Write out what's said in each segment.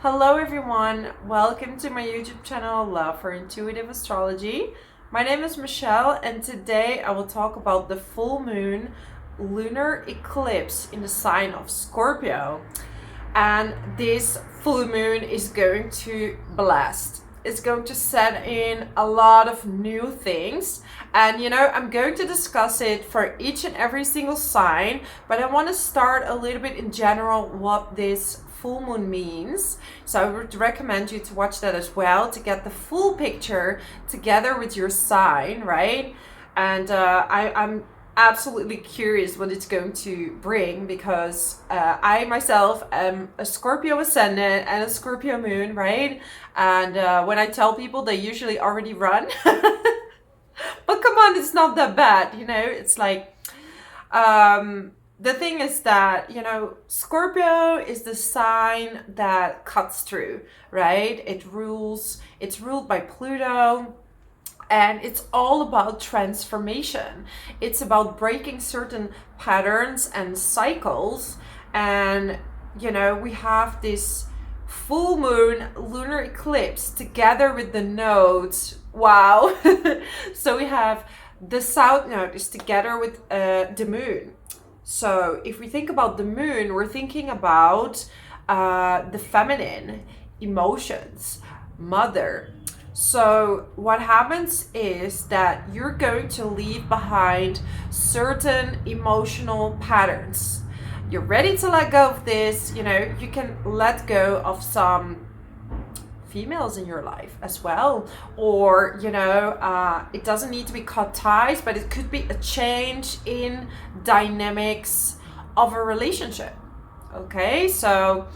Hello everyone, welcome to my YouTube channel Love for Intuitive Astrology. My name is Michelle and today I will talk about the full moon lunar eclipse in the sign of Scorpio. And this full moon is going to blast. It's going to set in a lot of new things. And I'm going to discuss it for each and every single sign, but I want to start a little bit in general what this full moon means. So I would recommend you to watch that as well to get the full picture together with your sign, right? And I'm absolutely curious what it's going to bring because I myself am a Scorpio ascendant and a Scorpio moon, right? And when I tell people, they usually already run. But come on, it's not that bad, it's like the thing is that Scorpio is the sign that cuts through, right? It's ruled by Pluto, and it's all about transformation. It's about breaking certain patterns and cycles. And we have this full moon lunar eclipse together with the nodes. Wow. So we have the south node is together with the moon. So if we think about the moon, we're thinking about the feminine, emotions, mother. So what happens is that you're going to leave behind certain emotional patterns. You're ready to let go of this. You can let go of some females in your life as well, or it doesn't need to be cut ties, but it could be a change in dynamics of a relationship. Okay, so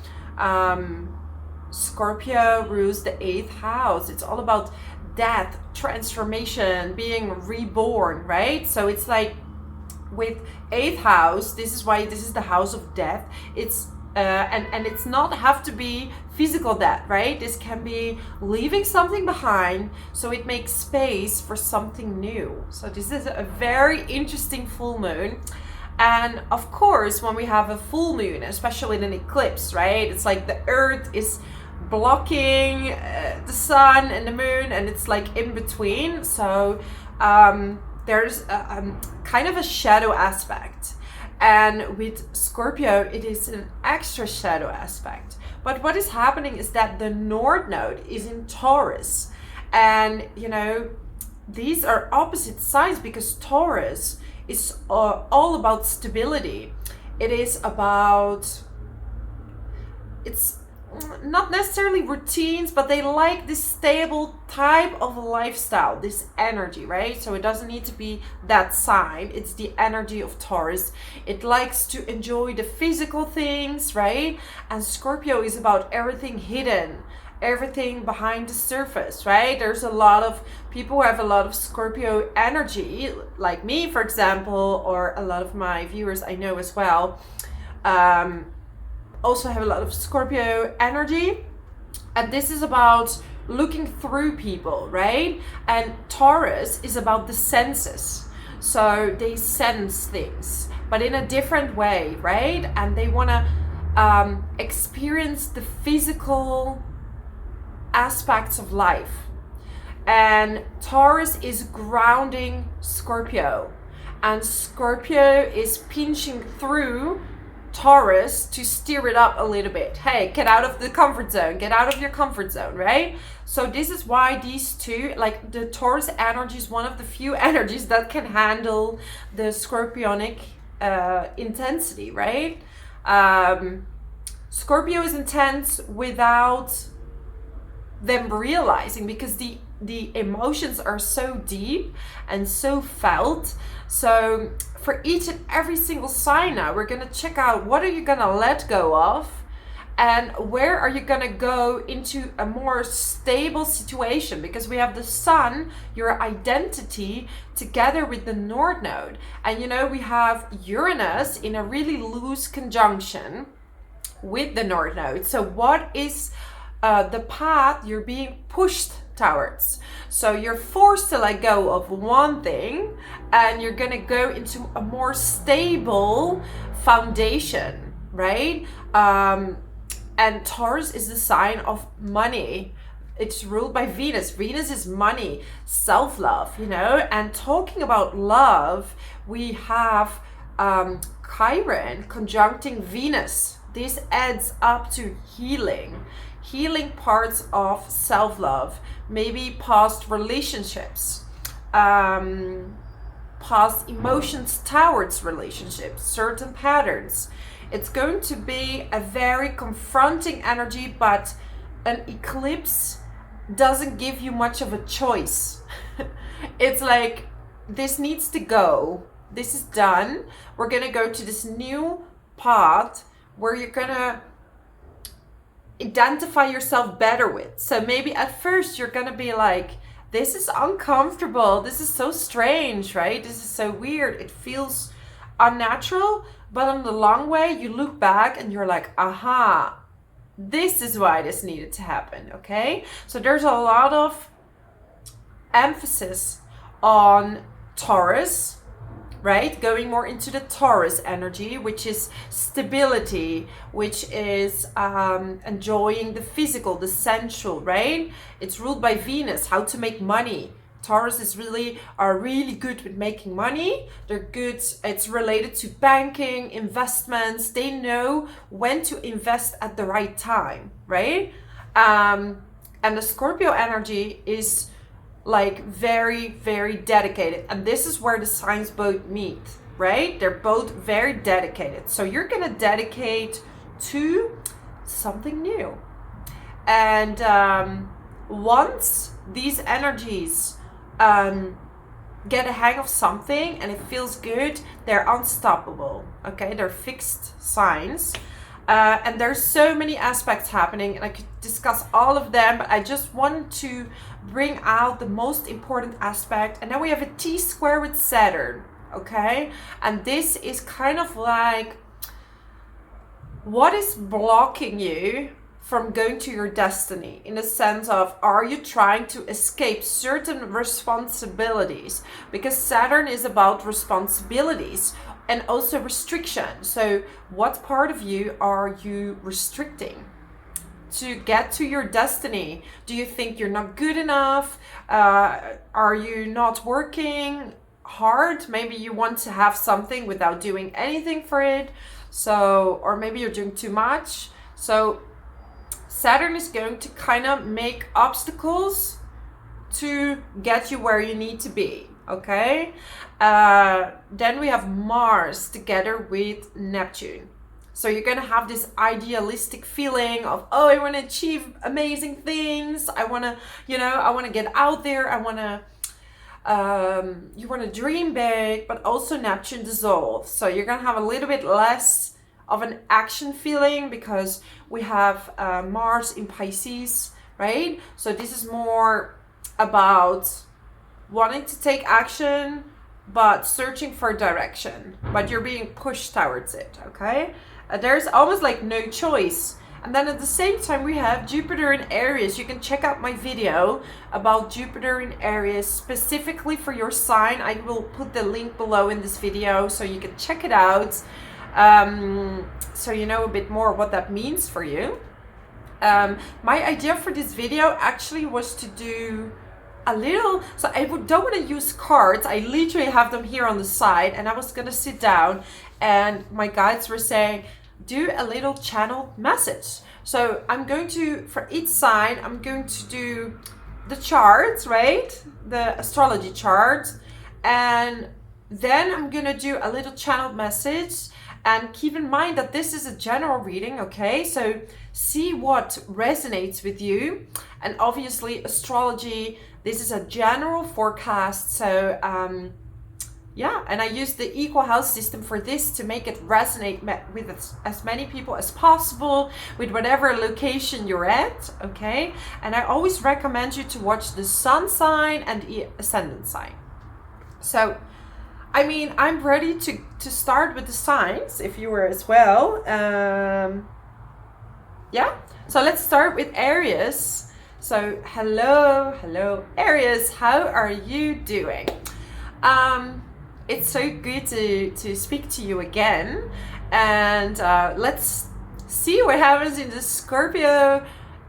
Scorpio rules the 8th house. It's all about death, transformation, being reborn, right? So it's like with 8th house, this is why this is the house of death. It's and it's not have to be physical death, right? This can be leaving something behind, so it makes space for something new. So this is a very interesting full moon. And of course, when we have a full moon, especially in an eclipse, right? It's like the earth is blocking the sun and the moon, and it's like in between. So there's kind of a shadow aspect. And with Scorpio, it is an extra shadow aspect. But what is happening is that the North Node is in Taurus. And, these are opposite signs because Taurus is all about stability. It is about, it's not necessarily routines, but they like this stable type of lifestyle, this energy, right? So it doesn't need to be that sign. It's the energy of Taurus. It likes to enjoy the physical things, right? And Scorpio is about everything hidden, everything behind the surface, right? There's a lot of people who have a lot of Scorpio energy, like me, for example, or a lot of my viewers I know as well. Also have a lot of Scorpio energy, and this is about looking through people, right? And Taurus is about the senses, so they sense things but in a different way, right? And they want to experience the physical aspects of life. And Taurus is grounding Scorpio, and Scorpio is pinching through Taurus to steer it up a little bit. Hey, get out of the comfort zone, get out of your comfort zone, right? So this is why these two, like the Taurus energy is one of the few energies that can handle the Scorpionic intensity, right? Scorpio is intense without them realizing, because the emotions are so deep and so felt. So for each and every single sign now, we're going to check out what are you going to let go of, and where are you going to go into a more stable situation, because we have the sun, your identity, together with the North Node. And we have Uranus in a really loose conjunction with the North Node. So what is the path you're being pushed towards? So you're forced to let go of one thing, and you're going to go into a more stable foundation, right? And Taurus is the sign of money. It's ruled by Venus. Venus is money, self-love, you know. And talking about love, we have Chiron conjuncting Venus. This adds up to healing parts of self-love, maybe past relationships, past emotions towards relationships, certain patterns. It's going to be a very confronting energy, but an eclipse doesn't give you much of a choice. It's like, this needs to go. This is done. We're going to go to this new path where you're going to identify yourself better with. So maybe at first you're going to be like, this is uncomfortable. This is so strange, right? This is so weird. It feels unnatural. But on the long way, you look back and you're like, aha, this is why this needed to happen, okay? So there's a lot of emphasis on Taurus, right? Going more into the Taurus energy, which is stability, which is enjoying the physical, the sensual, right? It's ruled by Venus, how to make money. Taurus is really good with making money. They're good. It's related to banking, investments. They know when to invest at the right time, right? And the Scorpio energy is like very, very dedicated. And this is where the signs both meet, right? They're both very dedicated. So you're going to dedicate to something new. And once these energies get a hang of something and it feels good, they're unstoppable, okay? They're fixed signs. And there's so many aspects happening, and I could discuss all of them, but I just want to bring out the most important aspect. And then we have a T-square with Saturn, okay? And this is kind of like, what is blocking you from going to your destiny, in the sense of, are you trying to escape certain responsibilities? Because Saturn is about responsibilities and also restriction. So what part of you are you restricting to get to your destiny? Do you think you're not good enough? Are you not working hard? Maybe you want to have something without doing anything for it. So, or maybe you're doing too much. So Saturn is going to kind of make obstacles to get you where you need to be, okay? Then we have Mars together with Neptune. So you're going to have this idealistic feeling of, oh, I want to achieve amazing things. I want to, I want to get out there. I want to, you want to dream big, but also Neptune dissolves. So you're going to have a little bit less of an action feeling, because we have Mars in Pisces, right? So this is more about wanting to take action, but searching for direction, but you're being pushed towards it, okay? There's almost like no choice. And then at the same time, we have Jupiter in Aries. You can check out my video about Jupiter in Aries, specifically for your sign. I will put the link below in this video so you can check it out. So you know a bit more what that means for you. My idea for this video actually was to do a little, so I don't want to use cards. I literally have them here on the side, and I was gonna sit down, and my guides were saying, do a little channel message. So I'm going to, for each sign, I'm going to do the charts, right? The astrology charts, and then I'm gonna do a little channel message. And keep in mind that this is a general reading, okay? So see what resonates with you. And obviously, astrology, this is a general forecast. So, yeah, and I use the equal house system for this to make it resonate with as many people as possible, with whatever location you're at, okay? And I always recommend you to watch the sun sign and the ascendant sign. So, I mean, I'm ready to start with the signs, if you were as well. Yeah, so let's start with Aries. So hello Aries, how are you doing? It's so good to speak to you again, and let's see what happens in the Scorpio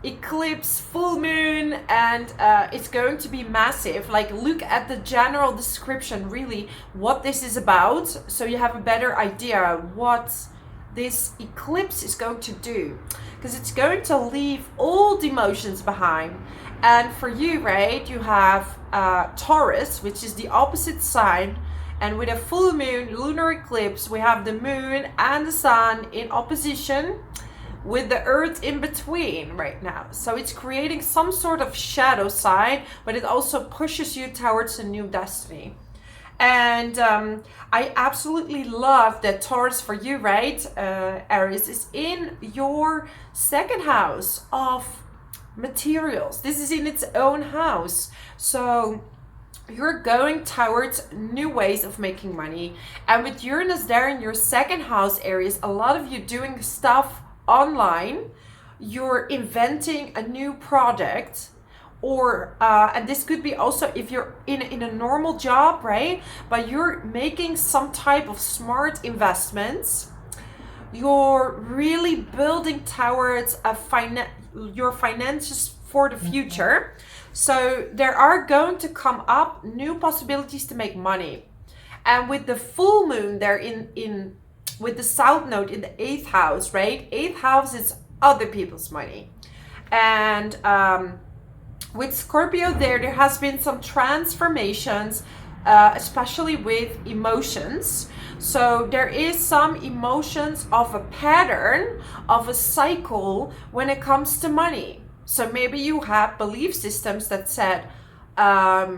eclipse full moon, and it's going to be massive. Like, look at the general description, really what this is about, so you have a better idea what this eclipse is going to do, because it's going to leave old emotions behind. And for you, right, you have Taurus, which is the opposite sign, and with a full moon lunar eclipse, we have the moon and the sun in opposition with the earth in between right now. So it's creating some sort of shadow side, but it also pushes you towards a new destiny. And I absolutely love that Taurus for you, right, Aries, is in your second house of materials. This is in its own house. So you're going towards new ways of making money. And with Uranus there in your second house, Aries, a lot of you doing stuff online, you're inventing a new product, or and this could be also if you're in a normal job, right, but you're making some type of smart investments. You're really building towards your finances for the future. So there are going to come up new possibilities to make money. And with the full moon there in with the south node in the 8th house, right? 8th house is other people's money. And with Scorpio there has been some transformations, especially with emotions. So there is some emotions of a pattern, of a cycle when it comes to money. So maybe you have belief systems that said, I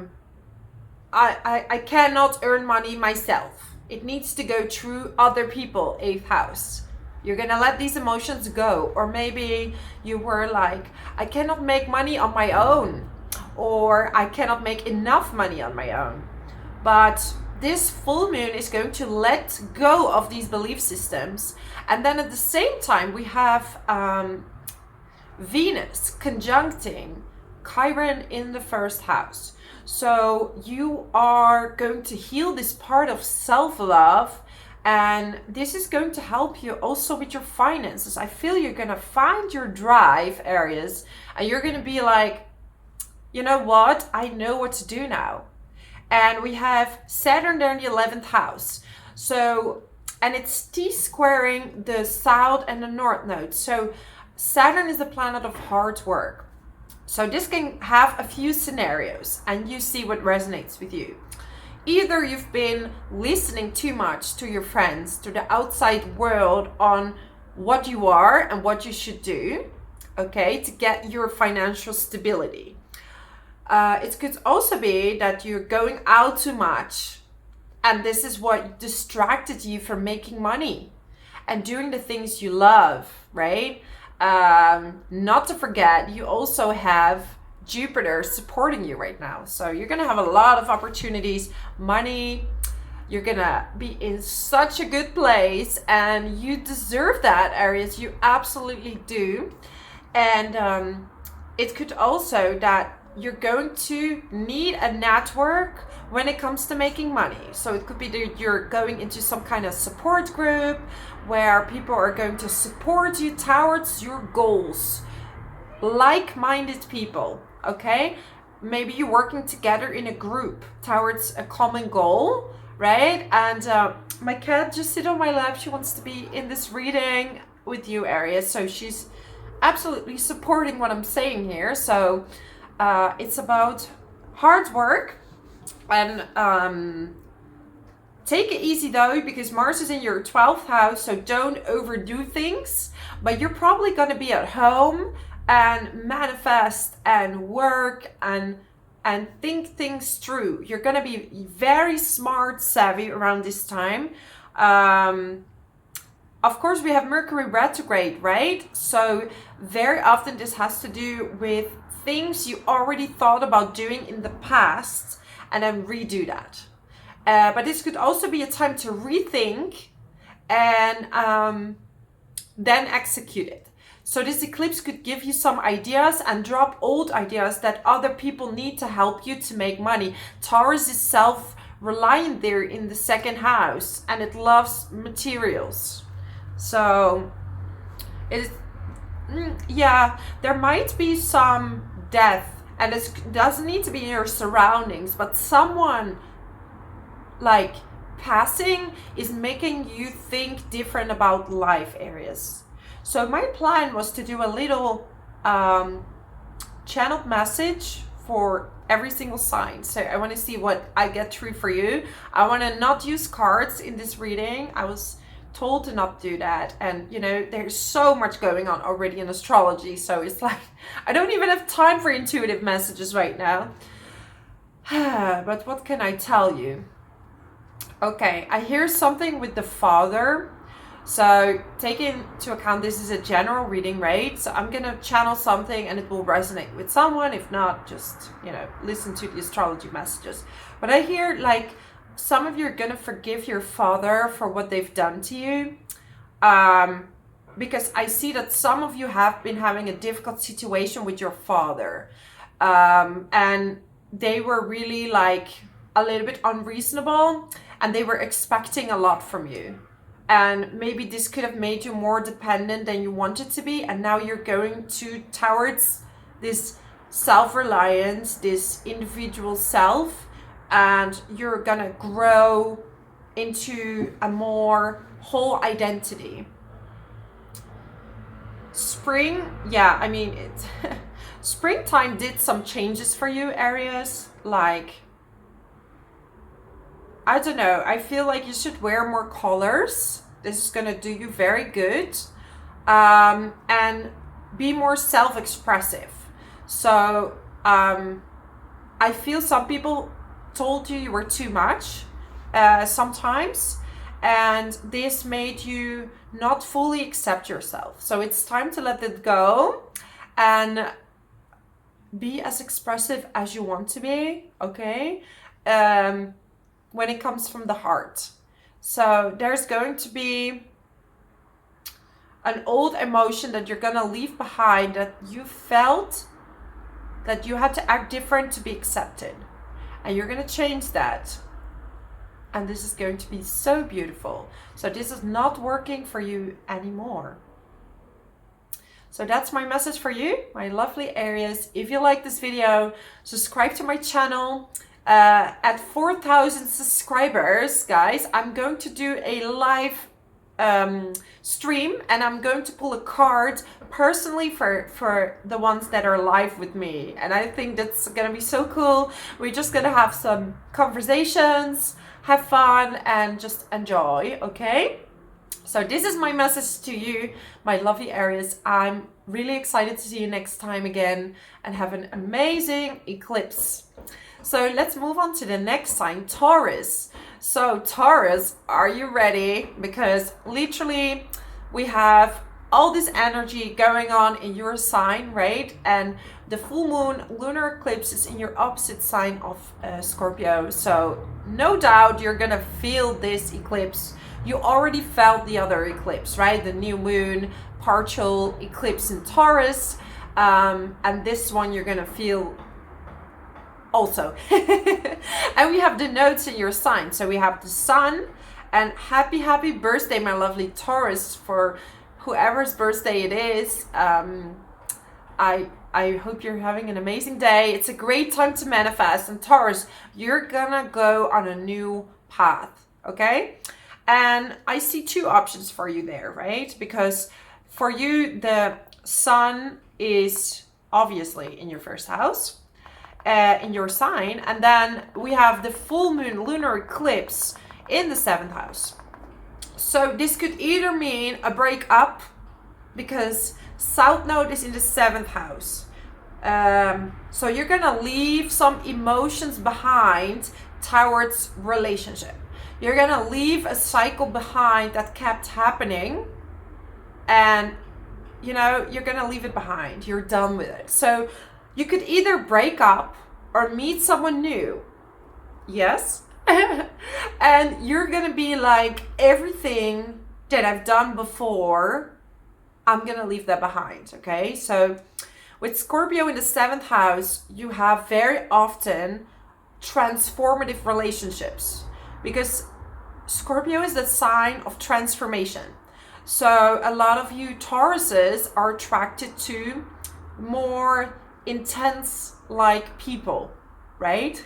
cannot earn money myself. It needs to go through other people, 8th house. You're gonna let these emotions go. Or maybe you were like, I cannot make money on my own, or I cannot make enough money on my own. But this full moon is going to let go of these belief systems. And then at the same time, we have Venus conjuncting Chiron in the 1st house. So you are going to heal this part of self-love, and this is going to help you also with your finances. I feel you're going to find your drive, Aries, and you're going to be like, you know what? I know what to do now. And we have Saturn there in the 11th house. So, and it's T-squaring the south and the north node. So Saturn is the planet of hard work. So this can have a few scenarios, and you see what resonates with you. Either you've been listening too much to your friends, to the outside world on what you are and what you should do, okay, to get your financial stability. It could also be that you're going out too much, and this is what distracted you from making money and doing the things you love, right? Not to forget, you also have Jupiter supporting you right now. So you're going to have a lot of opportunities, money. You're going to be in such a good place, and you deserve that, Aries. You absolutely do. And it could also that you're going to need a network when it comes to making money. So it could be that you're going into some kind of support group where people are going to support you towards your goals. Like-minded people, okay? Maybe you're working together in a group towards a common goal, right? And my cat just sit on my lap. She wants to be in this reading with you, Aries. So she's absolutely supporting what I'm saying here. So it's about hard work, and take it easy though, because Mars is in your 12th house, so don't overdo things. But you're probably going to be at home and manifest and work and think things through. You're going to be very smart, savvy around this time. Of course, we have Mercury retrograde, right? So very often this has to do with things you already thought about doing in the past and then redo that. But this could also be a time to rethink and then execute it. So this eclipse could give you some ideas and drop old ideas that other people need to help you to make money. Taurus is self-reliant there in the 2nd house, and it loves materials. So It is, yeah, there might be some death, and it doesn't need to be in your surroundings, but someone like passing is making you think different about life, Aries. So my plan was to do a little channeled message for every single sign. So I want to see what I get through for you. I want to not use cards in this reading. I was told to not do that, and you know, there's so much going on already in astrology, so it's like I don't even have time for intuitive messages right now. But what can I tell you? Okay, I hear something with the father. So take into account this is a general reading, right? So I'm gonna channel something and it will resonate with someone. If not, just, you know, listen to the astrology messages. But I hear like some of you are gonna forgive your father for what they've done to you. Because I see that some of you have been having a difficult situation with your father. And they were really like a little bit unreasonable, and they were expecting a lot from you. And maybe this could have made you more dependent than you wanted to be. And now you're going towards this self-reliance, this individual self, and you're gonna grow into a more whole identity. Spring, yeah, I mean, it's springtime did some changes for you, Aries. Like, I don't know, I feel like you should wear more colors. This is gonna do you very good. And be more self-expressive. So I feel some people told you were too much sometimes, and this made you not fully accept yourself. So it's time to let it go and be as expressive as you want to be, okay? When it comes from the heart. So there's going to be an old emotion that you're gonna leave behind, that you felt that you had to act different to be accepted. And you're gonna change that. And this is going to be so beautiful. So this is not working for you anymore. So that's my message for you, my lovely Aries. If you like this video, subscribe to my channel. At 4,000 subscribers, guys, I'm going to do a live stream, and I'm going to pull a card personally for the ones that are live with me. And I think that's gonna be so cool. We're just gonna have some conversations, have fun, and just enjoy, okay? So this is my message to you, my lovely Aries. I'm really excited to see you next time again, and have an amazing eclipse. So let's move on to the next sign, Taurus. So Taurus, are you ready? Because literally we have all this energy going on in your sign, right? And the full moon lunar eclipse is in your opposite sign of Scorpio. So no doubt you're gonna feel this eclipse. You already felt the other eclipse, right? The new moon partial eclipse in Taurus. And this one you're gonna feel also. And we have the notes in your sign. So we have the sun, and happy birthday, my lovely Taurus, for whoever's birthday it is. I hope you're having an amazing day. It's a great time to manifest. And Taurus, you're gonna go on a new path, okay? And I see two options for you there, right? Because for you, the sun is obviously in your first house, in your sign, and then we have the full moon lunar eclipse in the 7th house. So this could either mean a breakup, because South Node is in the 7th house. So you're gonna leave some emotions behind towards relationship. You're gonna leave a cycle behind that kept happening, and you know, you're gonna leave it behind. You're done with it. So you could either break up or meet someone new. Yes. And you're gonna be like, everything that I've done before, I'm gonna leave that behind, okay? So with Scorpio in the 7th house, you have very often transformative relationships, because Scorpio is the sign of transformation. So a lot of you Tauruses are attracted to more intense like people, right?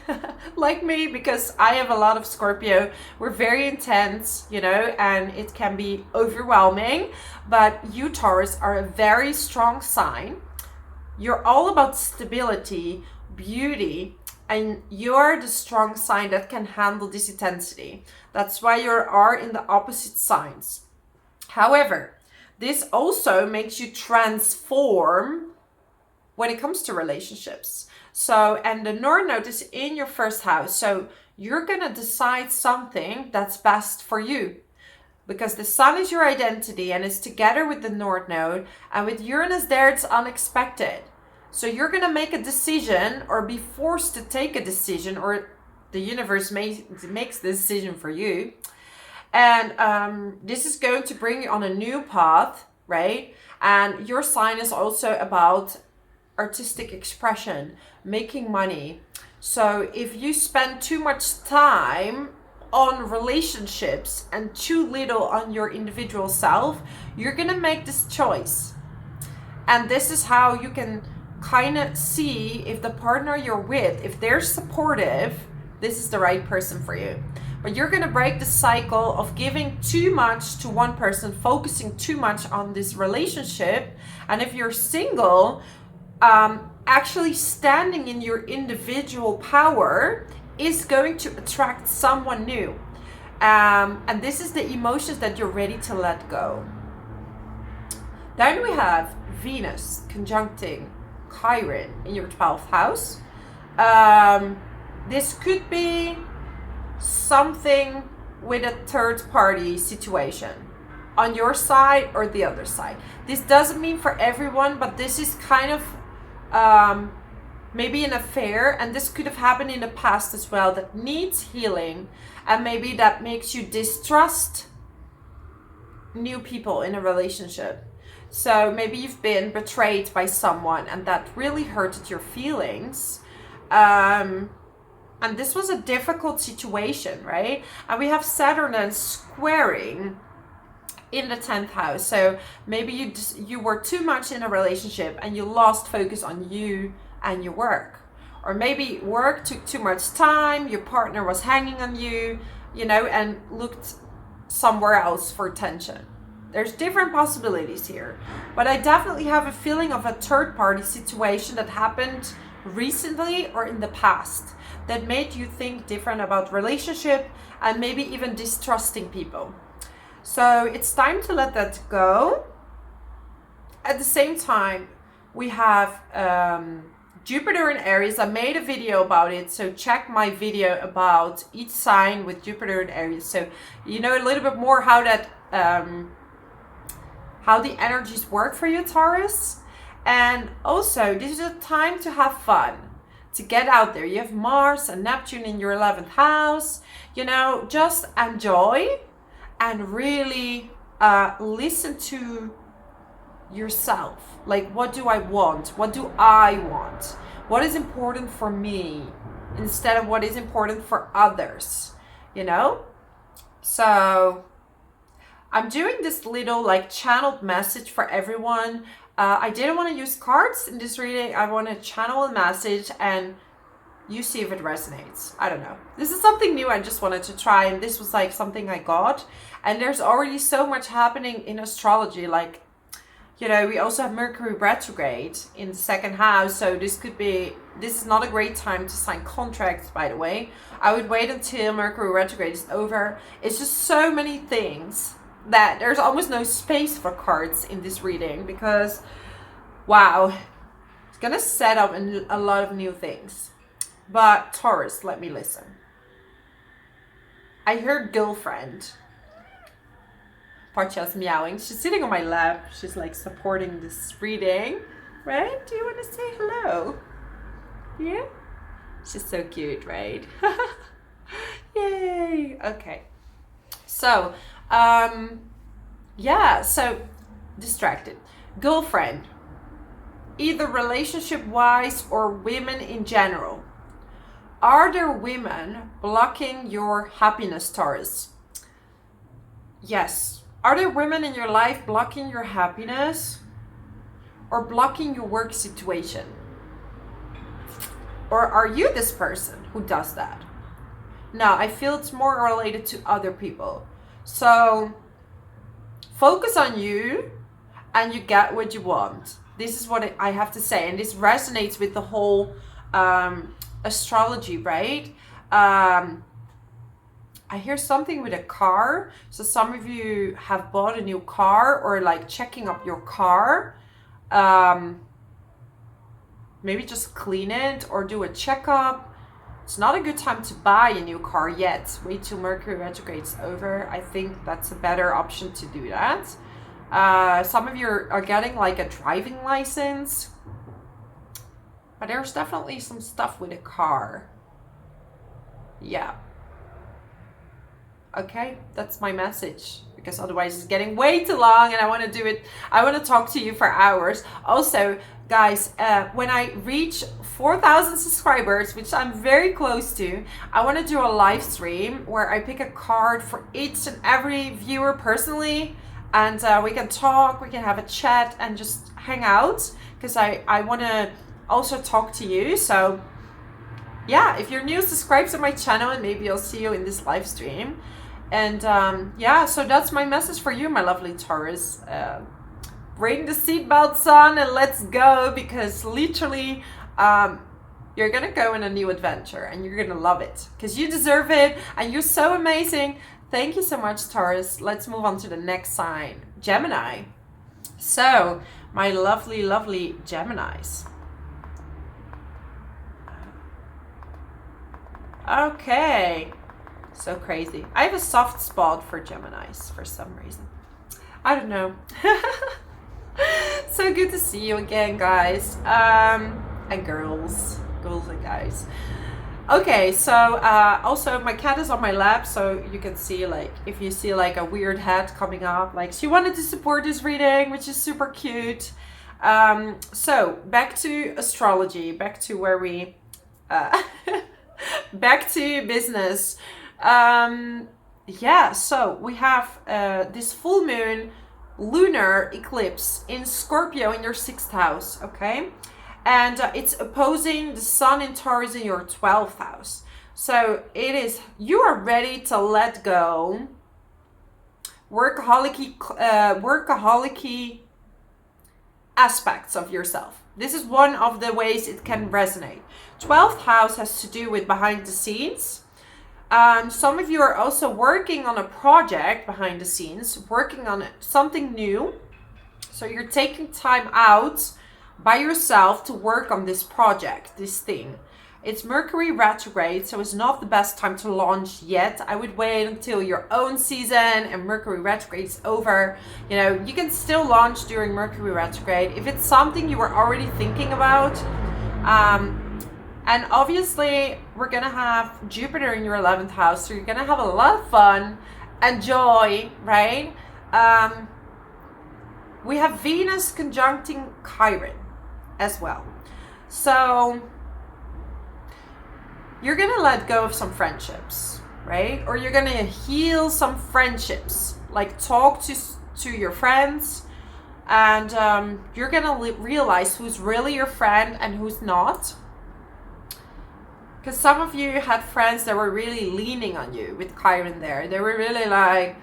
Like me, because I have a lot of Scorpio. We're very intense, you know, and it can be overwhelming. But you Taurus are a very strong sign. You're all about stability, beauty, and you're the strong sign that can handle this intensity. That's why you are in the opposite signs. However, this also makes you transform when it comes to relationships. So, and the North Node is in your first house. So you're going to decide something that's best for you, because the Sun is your identity and is together with the North Node, and with Uranus there, it's unexpected. So you're going to make a decision or be forced to take a decision, or the universe makes the decision for you. And this is going to bring you on a new path, right? And your sign is also about artistic expression, making money. So if you spend too much time on relationships and too little on your individual self, you're gonna make this choice. And this is how you can kind of see if the partner you're with, if they're supportive, this is the right person for you. But you're gonna break the cycle of giving too much to one person, focusing too much on this relationship. And if you're single, actually standing in your individual power is going to attract someone new. And this is the emotions that you're ready to let go. Then we have Venus conjuncting Chiron in your 12th house. This could be something with a third party situation on your side or the other side. This doesn't mean for everyone, but this is kind of maybe an affair, and this could have happened in the past as well, that needs healing, and maybe that makes you distrust new people in a relationship. So maybe you've been betrayed by someone and that really hurted your feelings. And this was a difficult situation, right? And we have Saturn and squaring in the 10th house. So maybe you were too much in a relationship and you lost focus on you and your work. Or maybe work took too much time, your partner was hanging on you, you know, and looked somewhere else for attention. There's different possibilities here. But I definitely have a feeling of a third party situation that happened recently or in the past that made you think different about relationship and maybe even distrusting people. So it's time to let that go. At the same time, we have Jupiter in Aries. I made a video about it, so check my video about each sign with Jupiter in Aries. So you know a little bit more how that how the energies work for you, Taurus. And also, this is a time to have fun, to get out there. You have Mars and Neptune in your 11th house. You know, just enjoy and really listen to yourself. Like, what do I want? What do I want? What is important for me instead of what is important for others, you know? So I'm doing this little like channeled message for everyone. I didn't want to use cards in this reading. I want to channel a message and you see if it resonates. I don't know. This is something new I just wanted to try, and this was like something I got. And there's already so much happening in astrology. Like, you know, we also have Mercury retrograde in the 2nd house. So this is not a great time to sign contracts, by the way. I would wait until Mercury retrograde is over. It's just so many things that there's almost no space for cards in this reading, because, wow, it's gonna set up a lot of new things. But Taurus, let me listen. I heard girlfriend. Pacha's meowing. She's sitting on my lap. She's like supporting this reading. Right? Do you want to say hello? Yeah? She's so cute, right? Yay! Okay. So, yeah, so distracted. Girlfriend. Either relationship-wise or women in general. Are there women blocking your happiness, Taurus? Yes, Are there women in your life blocking your happiness or blocking your work situation? Or are you this person who does that? No, I feel it's more related to other people. So focus on you and you get what you want. This is what I have to say. And this resonates with the whole astrology, right? I hear something with a car. So some of you have bought a new car or like checking up your car. Maybe just clean it or do a checkup. It's not a good time to buy a new car yet. Wait till Mercury retrograde's over. I think that's a better option to do that. Some of you are getting like a driving license. But there's definitely some stuff with a car. Yeah. Okay, that's my message, because otherwise it's getting way too long and I want to do it. I want to talk to you for hours. Also, guys, when I reach 4,000 subscribers, which I'm very close to, I want to do a live stream where I pick a card for each and every viewer personally, and we can talk, we can have a chat and just hang out, because I want to also talk to you. So yeah, if you're new, subscribe to my channel and maybe I'll see you in this live stream. And yeah, so that's my message for you, my lovely Taurus. Bring the seatbelts on and let's go, because literally you're gonna go on a new adventure and you're gonna love it, because you deserve it and you're so amazing. Thank you so much, Taurus. Let's move on to the next sign, Gemini. So my lovely, lovely Geminis. Okay, so crazy. I have a soft spot for Geminis for some reason. I don't know. So good to see you again, guys. And girls and guys. Okay, so also my cat is on my lap, so you can see, like, if you see like a weird head coming up, like she wanted to support this reading, which is super cute. So back to astrology, back to where we back to business. Yeah, so we have this full moon lunar eclipse in Scorpio in your 6th house, okay? And it's opposing the sun in Taurus in your 12th house. So it is, you are ready to let go workaholic aspects of yourself. This is one of the ways it can resonate. 12th house has to do with behind the scenes. Some of you are also working on a project behind the scenes, working on something new. So you're taking time out by yourself to work on this project, this thing. It's Mercury retrograde, so it's not the best time to launch yet. I would wait until your own season and Mercury retrograde is over. You know, you can still launch during Mercury retrograde if it's something you were already thinking about. And obviously, we're gonna have Jupiter in your 11th house, so you're gonna have a lot of fun and joy, right? We have Venus conjuncting Chiron as well. So you're gonna let go of some friendships, right? Or you're gonna heal some friendships, like talk to your friends, and you're gonna realize who's really your friend and who's not. Because some of you had friends that were really leaning on you with Chiron there. They were really like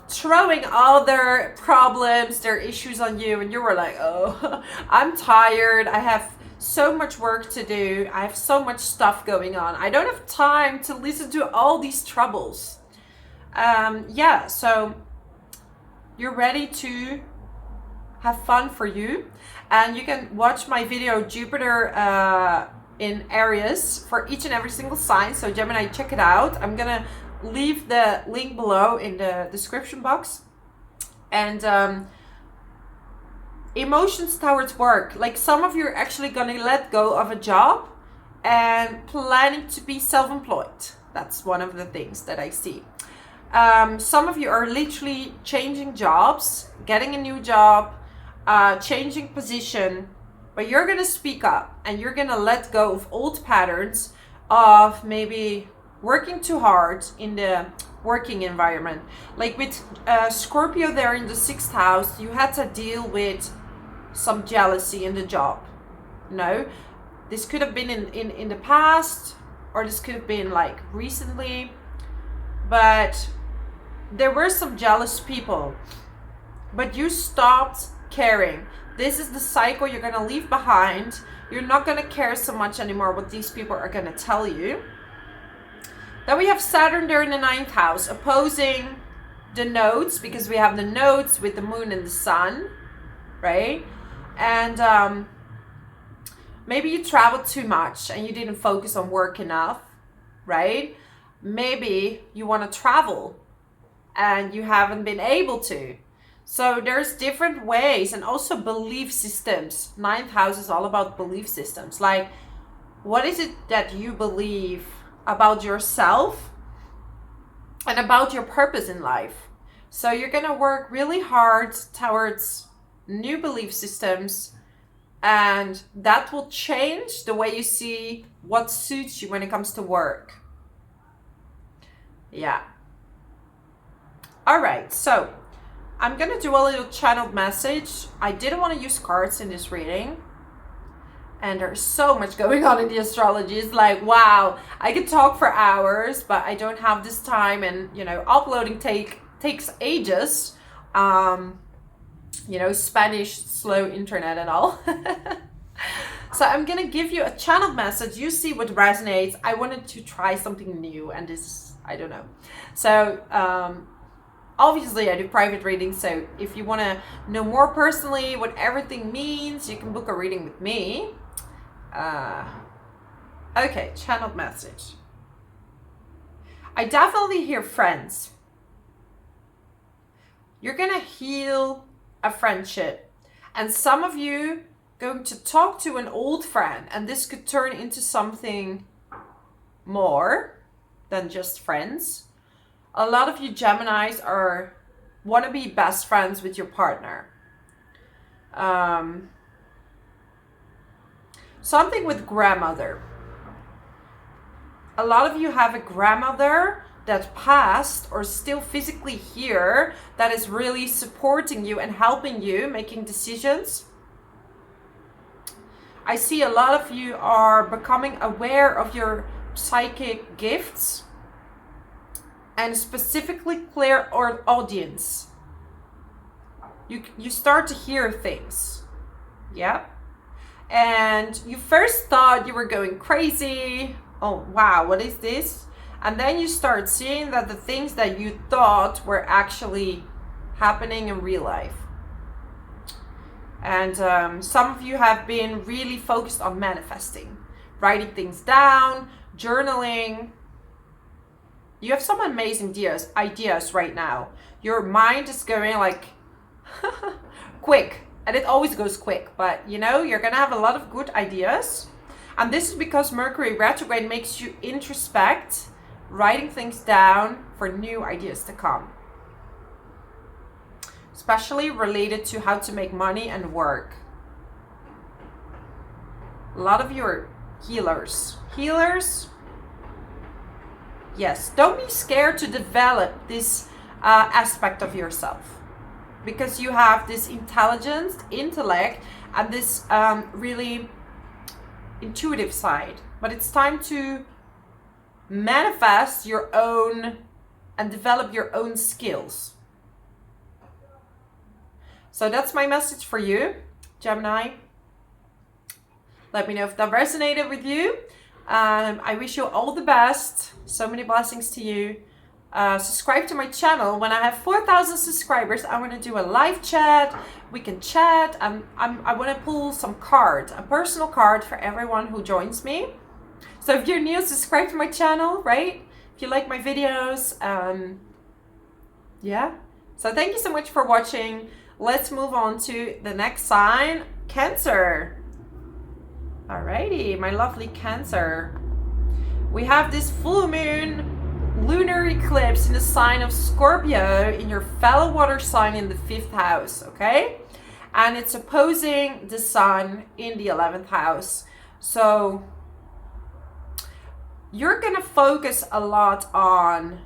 throwing all their problems, their issues on you, and you were like, oh, I'm tired. I have so much work to do. I have so much stuff going on. I don't have time to listen to all these troubles. Yeah, so you're ready to have fun for you. And you can watch my video, Jupiter in Aries, for each and every single sign. So Gemini, check it out. I'm gonna leave the link below in the description box. And emotions towards work, like some of you are actually gonna let go of a job and planning to be self-employed. That's one of the things that I see. Some of you are literally changing jobs, getting a new job, changing position, but you're gonna speak up and you're gonna let go of old patterns of maybe working too hard in the working environment. Like with Scorpio there in the 6th house, you had to deal with some jealousy in the job. No, this could have been in the past, or this could have been like recently, but there were some jealous people, but you stopped caring. This is the cycle you're gonna leave behind. You're not gonna care so much anymore what these people are gonna tell you. Then we have Saturn there in the 9th house, opposing the nodes, because we have the nodes with the moon and the sun, right? And maybe you traveled too much and you didn't focus on work enough, right? Maybe you want to travel and you haven't been able to. So there's different ways, and also belief systems. 9th house is all about belief systems. Like, what is it that you believe about yourself and about your purpose in life? So you're going to work really hard towards new belief systems, and that will change the way you see what suits you when it comes to work. Yeah. All right, so I'm going to do a little channeled message. I didn't want to use cards in this reading, and there's so much going on in the astrology. It's like, wow, I could talk for hours, but I don't have this time, and you know, uploading takes ages. You know, Spanish, slow internet and all. So I'm gonna give you a channeled message. You see what resonates. I wanted to try something new, and this, I don't know. So obviously I do private readings, so if you want to know more personally what everything means, you can book a reading with me. Okay, channeled message. I definitely hear friends. You're gonna heal a friendship, and some of you going to talk to an old friend, and this could turn into something more than just friends. A lot of you Geminis want to be best friends with your partner. Something with grandmother. A lot of you have a grandmother that passed or still physically here that is really supporting you and helping you making decisions. I see a lot of you are becoming aware of your psychic gifts, and specifically clear audience. You start to hear things. Yeah. And you first thought you were going crazy. Oh, wow, what is this? And then you start seeing that the things that you thought were actually happening in real life. And some of you have been really focused on manifesting, writing things down, journaling. You have some amazing ideas right now. Your mind is going like quick, and it always goes quick, but you know, you're gonna have a lot of good ideas. And this is because Mercury retrograde makes you introspect, writing things down for new ideas to come, especially related to how to make money and work. A lot of you are healers. Yes, don't be scared to develop this aspect of yourself, because you have this intelligence, intellect, and this really intuitive side. But it's time to manifest your own and develop your own skills. So that's my message for you, Gemini. Let me know if that resonated with you. I wish you all the best. So many blessings to you. Subscribe to my channel. When I have 4,000 subscribers, I want to do a live chat. We can chat. I want to pull some card, a personal card for everyone who joins me. So if you're new, subscribe to my channel, right? If you like my videos, yeah. So thank you so much for watching. Let's move on to the next sign, Cancer. Alrighty, my lovely Cancer. We have this full moon lunar eclipse in the sign of Scorpio in your fellow water sign in the 5th house, okay? And it's opposing the sun in the 11th house. So you're gonna focus a lot on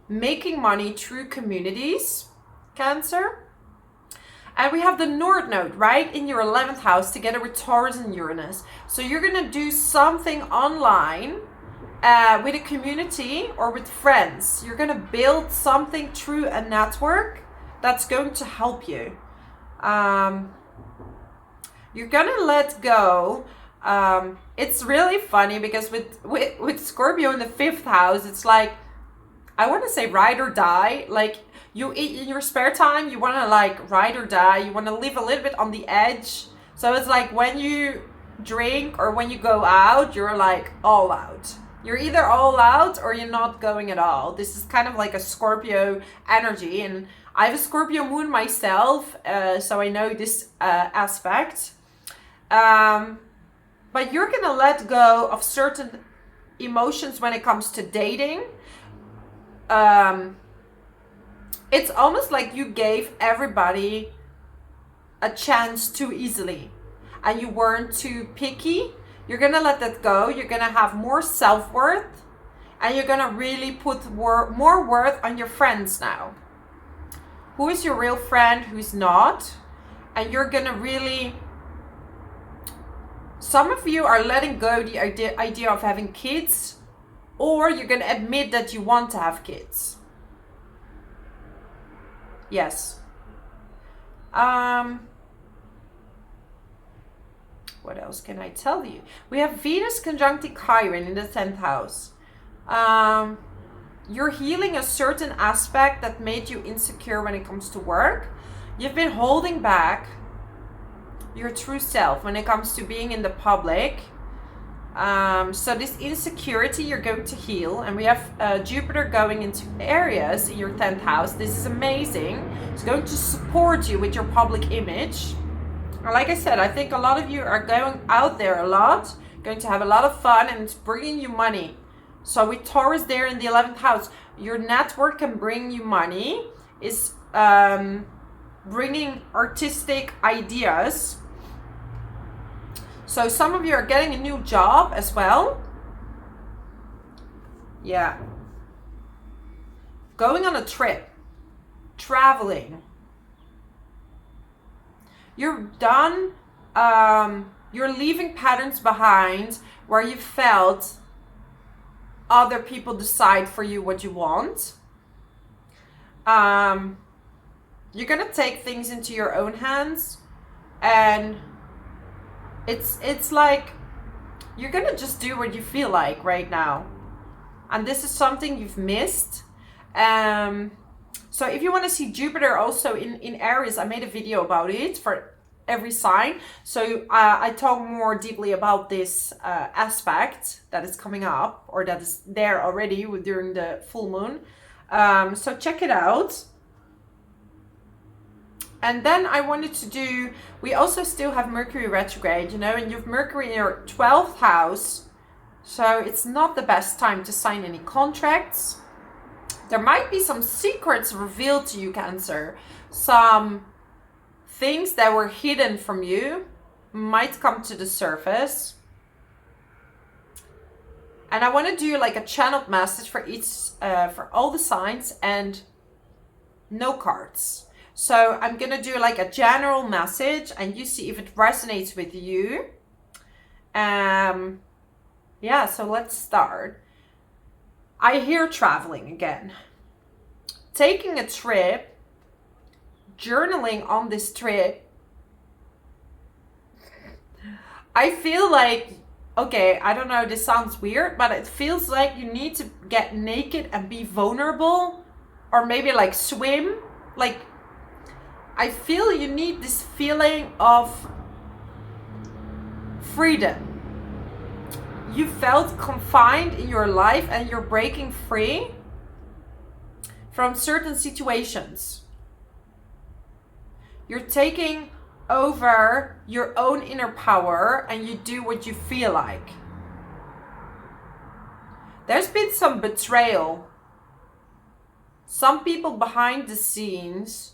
making money through communities, Cancer. And we have the North Node right in your 11th house together with Taurus and Uranus. So you're gonna do something online with a community or with friends. You're gonna build something through a network that's going to help you. You're gonna let go. It's really funny because with Scorpio in the 5th house, it's like, I want to say ride or die. Like, you in your spare time, you want to like ride or die. You want to live a little bit on the edge. So it's like when you drink or when you go out, you're like all out. You're either all out or you're not going at all. This is kind of like a Scorpio energy. And I have a Scorpio moon myself, so I know this aspect. But you're going to let go of certain emotions when it comes to dating. It's almost like you gave everybody a chance too easily and you weren't too picky. You're gonna let that go. You're gonna have more self-worth and you're gonna really put more worth on your friends now. Who is your real friend, who's not? And you're gonna really, some of you are letting go the idea of having kids, or you're gonna admit that you want to have kids. Yes. What else can I tell you? We have Venus conjuncting Chiron in the 10th house. You're healing a certain aspect that made you insecure when it comes to work. You've been holding back your true self when it comes to being in the public. So this insecurity you're going to heal, and we have Jupiter going into Aries in your 10th house. This is amazing. It's going to support you with your public image. And like I said, I think a lot of you are going out there a lot, going to have a lot of fun, and it's bringing you money. So with Taurus there in the 11th house, your network can bring you money, is bringing artistic ideas. So some of you are getting a new job as well. Yeah. Going on a trip. Traveling. You're done. You're leaving patterns behind where you felt other people decide for you what you want. You're going to take things into your own hands, and it's like you're gonna just do what you feel like right now, and this is something you've missed. So if you want to see Jupiter also in Aries, I made a video about it for every sign, so I talk more deeply about this aspect that is coming up, or that is there already during the full moon. So check it out. And then I wanted to do, we also still have Mercury retrograde, you know, and you have Mercury in your 12th house. So it's not the best time to sign any contracts. There might be some secrets revealed to you, Cancer. Some things that were hidden from you might come to the surface. And I want to do like a channeled message for each, for all the signs, and no cards. So I'm going to do like a general message, and you see if it resonates with you. Yeah, so let's start. I hear traveling again. Taking a trip, journaling on this trip. I feel like, okay, I don't know, this sounds weird, but it feels like you need to get naked and be vulnerable, or maybe like swim, like, I feel you need this feeling of freedom. You felt confined in your life and you're breaking free from certain situations. You're taking over your own inner power and you do what you feel like. There's been some betrayal. Some people behind the scenes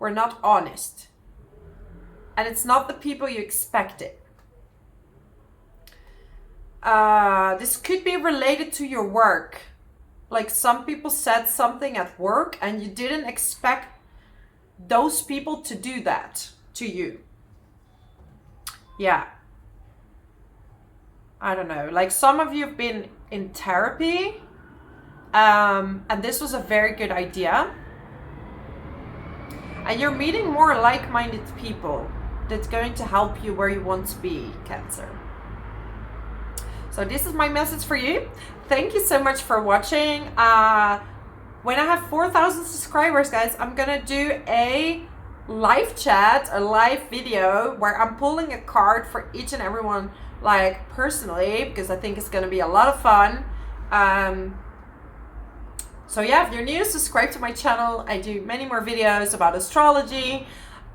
were not honest, and it's not the people you expected. this could be related to your work. Like some people said something at work and you didn't expect those people to do that to you. Yeah. I don't know. Like some of you have been in therapy, and this was a very good idea. And you're meeting more like-minded people that's going to help you where you want to be, Cancer. So this is my message for you. Thank you so much for watching. When I have 4,000 subscribers, guys, I'm gonna do a live chat, a live video where I'm pulling a card for each and everyone, like personally, because I think it's gonna be a lot of fun. So yeah, if you're new, subscribe to my channel. I do many more videos about astrology,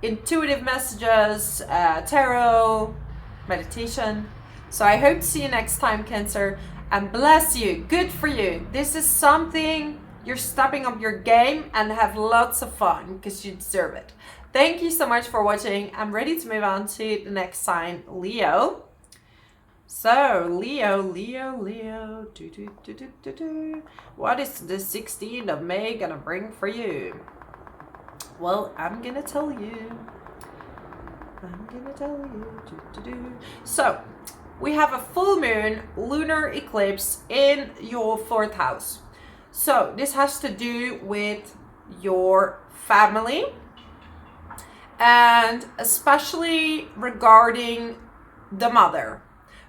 intuitive messages, tarot, meditation. So I hope to see you next time, Cancer, and bless you. Good for you. This is something you're stepping up your game and have lots of fun because you deserve it. Thank you so much for watching. I'm ready to move on to the next sign, Leo. So Leo. What is the 16th of May gonna bring for you? Well, I'm gonna tell you. So we have a full moon lunar eclipse in your 4th house. So this has to do with your family, and especially regarding the mother.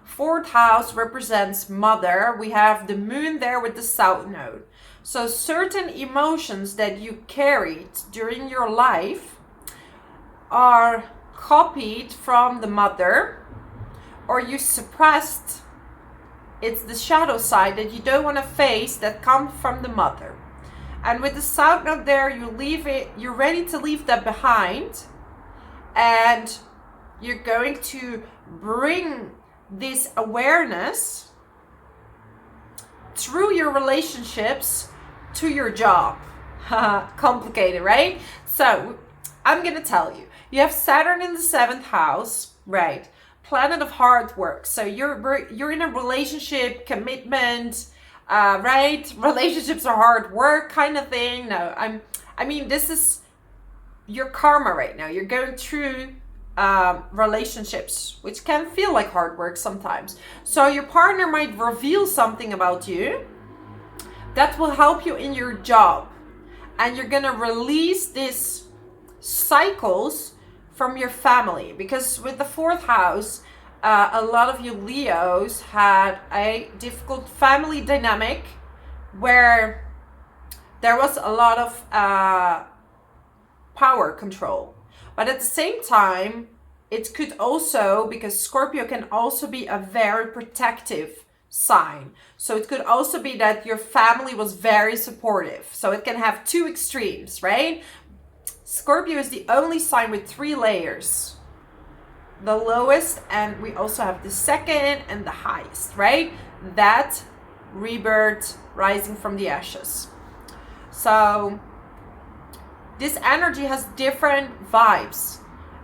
4th house represents mother. We have the moon there with the south node. So certain emotions that you carried during your life are copied from the mother, or you suppressed. It's the shadow side that you don't want to face that comes from the mother. And with the south node there, you leave it, you're ready to leave that behind, and you're going to bring this awareness through your relationships to your job. Complicated, right? So I'm gonna tell you, you have Saturn in the 7th house, right? Planet of hard work. So you're in a relationship, commitment, right? Relationships are hard work kind of thing. No, I mean, this is your karma right now. You're going through relationships, which can feel like hard work sometimes. So your partner might reveal something about you that will help you in your job, and you're gonna release these cycles from your family, because with the 4th house, a lot of you Leos had a difficult family dynamic where there was a lot of power control. But at the same time, it could also, because Scorpio can also be a very protective sign. So it could also be that your family was very supportive. So it can have two extremes, right? Scorpio is the only sign with 3 layers. The lowest, and we also have the second and the highest, right? That rebirth, rising from the ashes. So this energy has different vibes.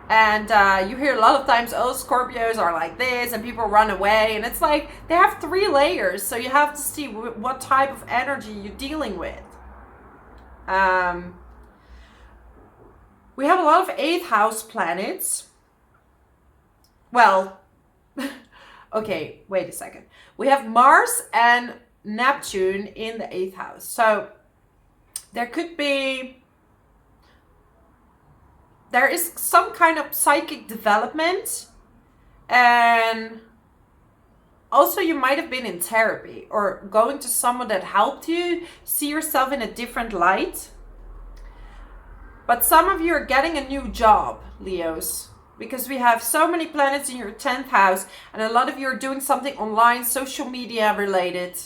And you hear a lot of times, oh, Scorpios are like this, and people run away. And it's like, they have 3 layers. So you have to see what type of energy you're dealing with. We have a lot of 8th house planets. Well, okay, wait a second. We have Mars and Neptune in the 8th house. So there is some kind of psychic development, and also you might have been in therapy or going to someone that helped you see yourself in a different light. But some of you are getting a new job, Leos, because we have so many planets in your 10th house, and a lot of you are doing something online, social media related.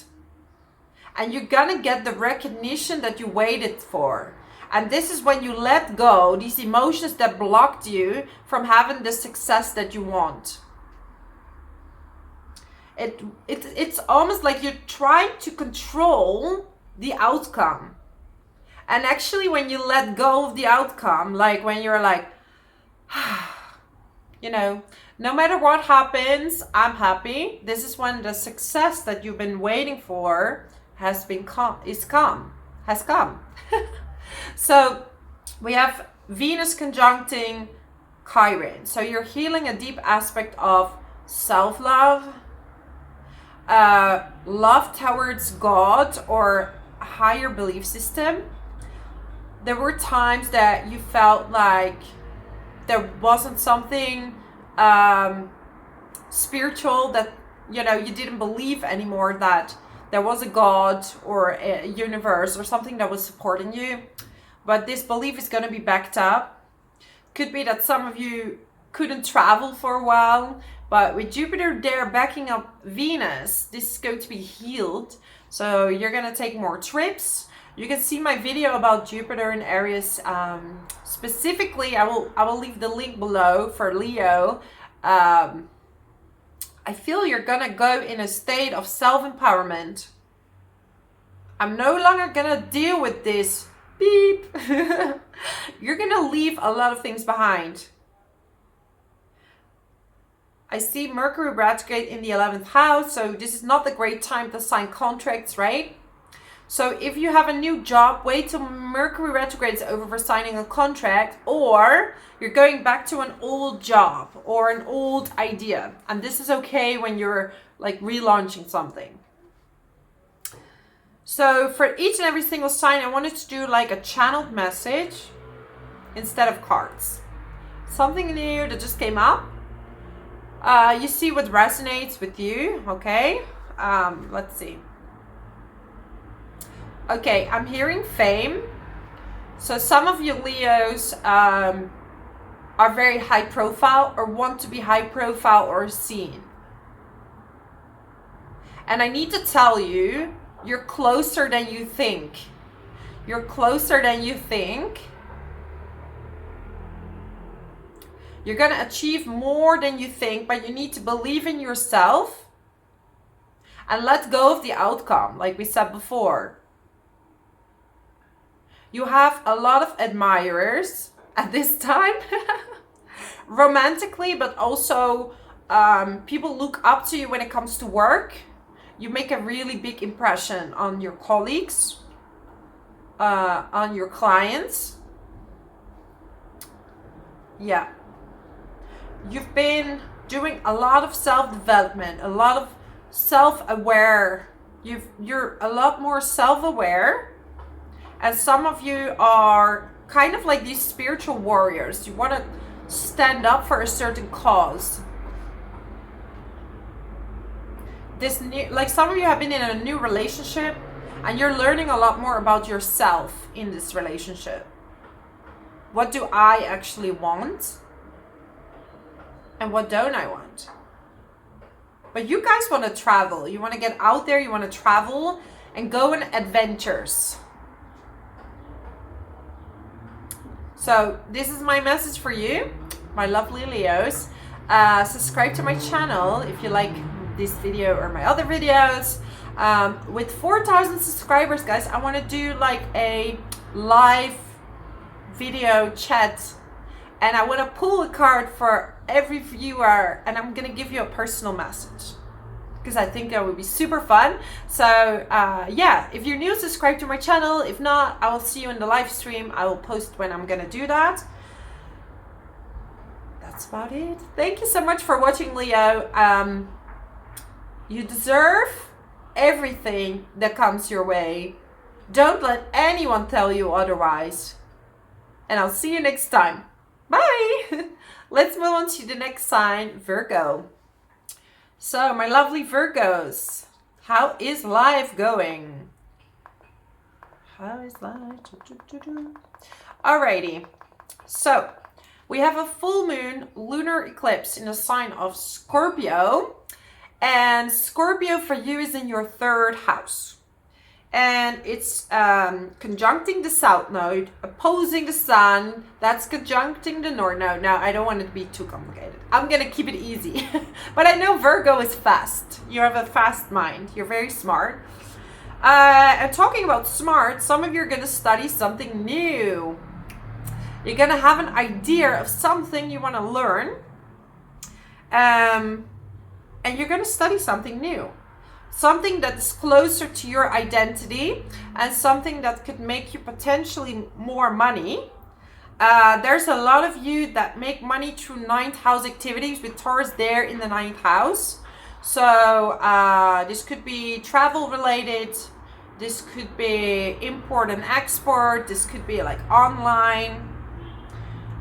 And you're gonna get the recognition that you waited for. And this is when you let go these emotions that blocked you from having the success that you want. It's almost like you're trying to control the outcome. And actually, when you let go of the outcome, like when you're like, you know, No matter what happens, I'm happy. This is when the success that you've been waiting for has come. So we have Venus conjuncting Chiron. So you're healing a deep aspect of self-love, love towards God or a higher belief system. There were times that you felt like there wasn't something spiritual, that you didn't believe anymore that there was a God or a universe or something that was supporting you. But this belief is going to be backed up. Could be that some of you couldn't travel for a while, but with Jupiter there backing up Venus, this is going to be healed. So you're going to take more trips. You can see my video about Jupiter in Aries. Specifically, I will leave the link below for Leo. I feel you're gonna go in a state of self-empowerment. I'm no longer gonna deal with this beep. You're gonna leave a lot of things behind. I see Mercury retrograde in the 11th house, so this is not the great time to sign contracts, right? So if you have a new job, wait till Mercury retrograde is over for signing a contract, or you're going back to an old job or an old idea. And this is okay when you're like relaunching something. So for each and every single sign, I wanted to do like a channeled message instead of cards. Something new that just came up. You see what resonates with you, okay? Let's see. Okay, I'm hearing fame. So some of you Leos are very high profile or want to be high profile or seen. And I need to tell you, you're closer than you think. You're closer than you think. You're going to achieve more than you think, but you need to believe in yourself and let go of the outcome, like we said before. You have a lot of admirers at this time, romantically, but also people look up to you when it comes to work. You make a really big impression on your colleagues, on your clients. Yeah. You've been doing a lot of self-development, a lot of self-aware. You're a lot more self-aware. And some of you are kind of like these spiritual warriors. You want to stand up for a certain cause. Like some of you have been in a new relationship and you're learning a lot more about yourself in this relationship. What do I actually want? And what don't I want? But you guys want to travel. You want to get out there. You want to travel and go on adventures. So this is my message for you, my lovely Leos. Subscribe to my channel if you like this video or my other videos. With 4,000 subscribers, guys, I want to do like a live video chat. And I want to pull a card for every viewer. And I'm going to give you a personal message. Because I think that would be super fun. So yeah, if you're new, subscribe to my channel. If not, I will see you in the live stream. I will post when I'm gonna do that. That's about it. Thank you so much for watching, Leo. You deserve everything that comes your way. Don't let anyone tell you otherwise. And I'll see you next time. Bye. Let's move on to the next sign, Virgo. So, my lovely Virgos, how is life going? How is life? Alrighty. So, we have a full moon lunar eclipse in the sign of Scorpio. And Scorpio for you is in your 3rd house. And it's conjuncting the south node, opposing the sun. That's conjuncting the north node. Now, I don't want it to be too complicated. I'm going to keep it easy. But I know Virgo is fast. You have a fast mind. You're very smart. And talking about smart, some of you are going to study something new. You're going to have an idea of something you want to learn. And you're going to study something new. Something that is closer to your identity and something that could make you potentially more money. There's a lot of you that make money through 9th house activities with Taurus there in the 9th house. So this could be travel related. This could be import and export. This could be like online.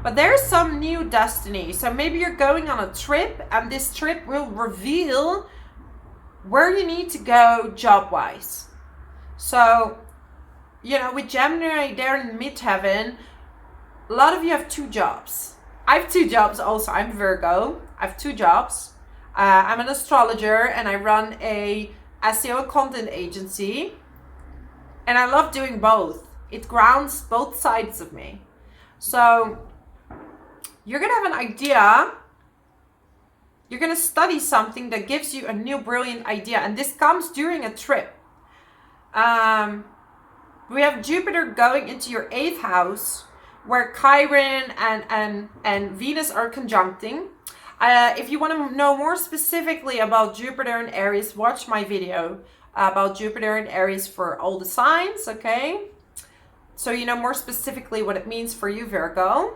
But there's some new destiny. So maybe you're going on a trip and this trip will reveal where you need to go job-wise. So, you know, with Gemini there in midheaven, a lot of you have 2 jobs. I have 2 jobs also. I'm Virgo. I have 2 jobs. I'm an astrologer and I run a SEO content agency. And I love doing both. It grounds both sides of me. So you're going to have an idea. You're going to study something that gives you a new brilliant idea. And this comes during a trip. We have Jupiter going into your 8th house, where Chiron and Venus are conjuncting. If you want to know more specifically about Jupiter and Aries, watch my video about Jupiter and Aries for all the signs, okay? So you know more specifically what it means for you, Virgo.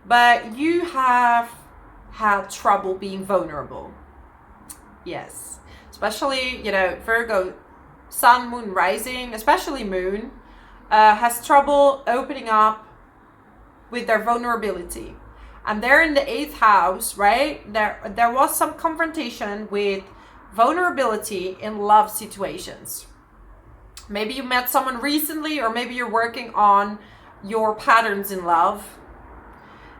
But you have had trouble being vulnerable. Yes. Especially, you know, Virgo, Sun, Moon, Rising, especially Moon, has trouble opening up with their vulnerability. And they're in the 8th house, right? There was some confrontation with vulnerability in love situations. Maybe you met someone recently, or maybe you're working on your patterns in love.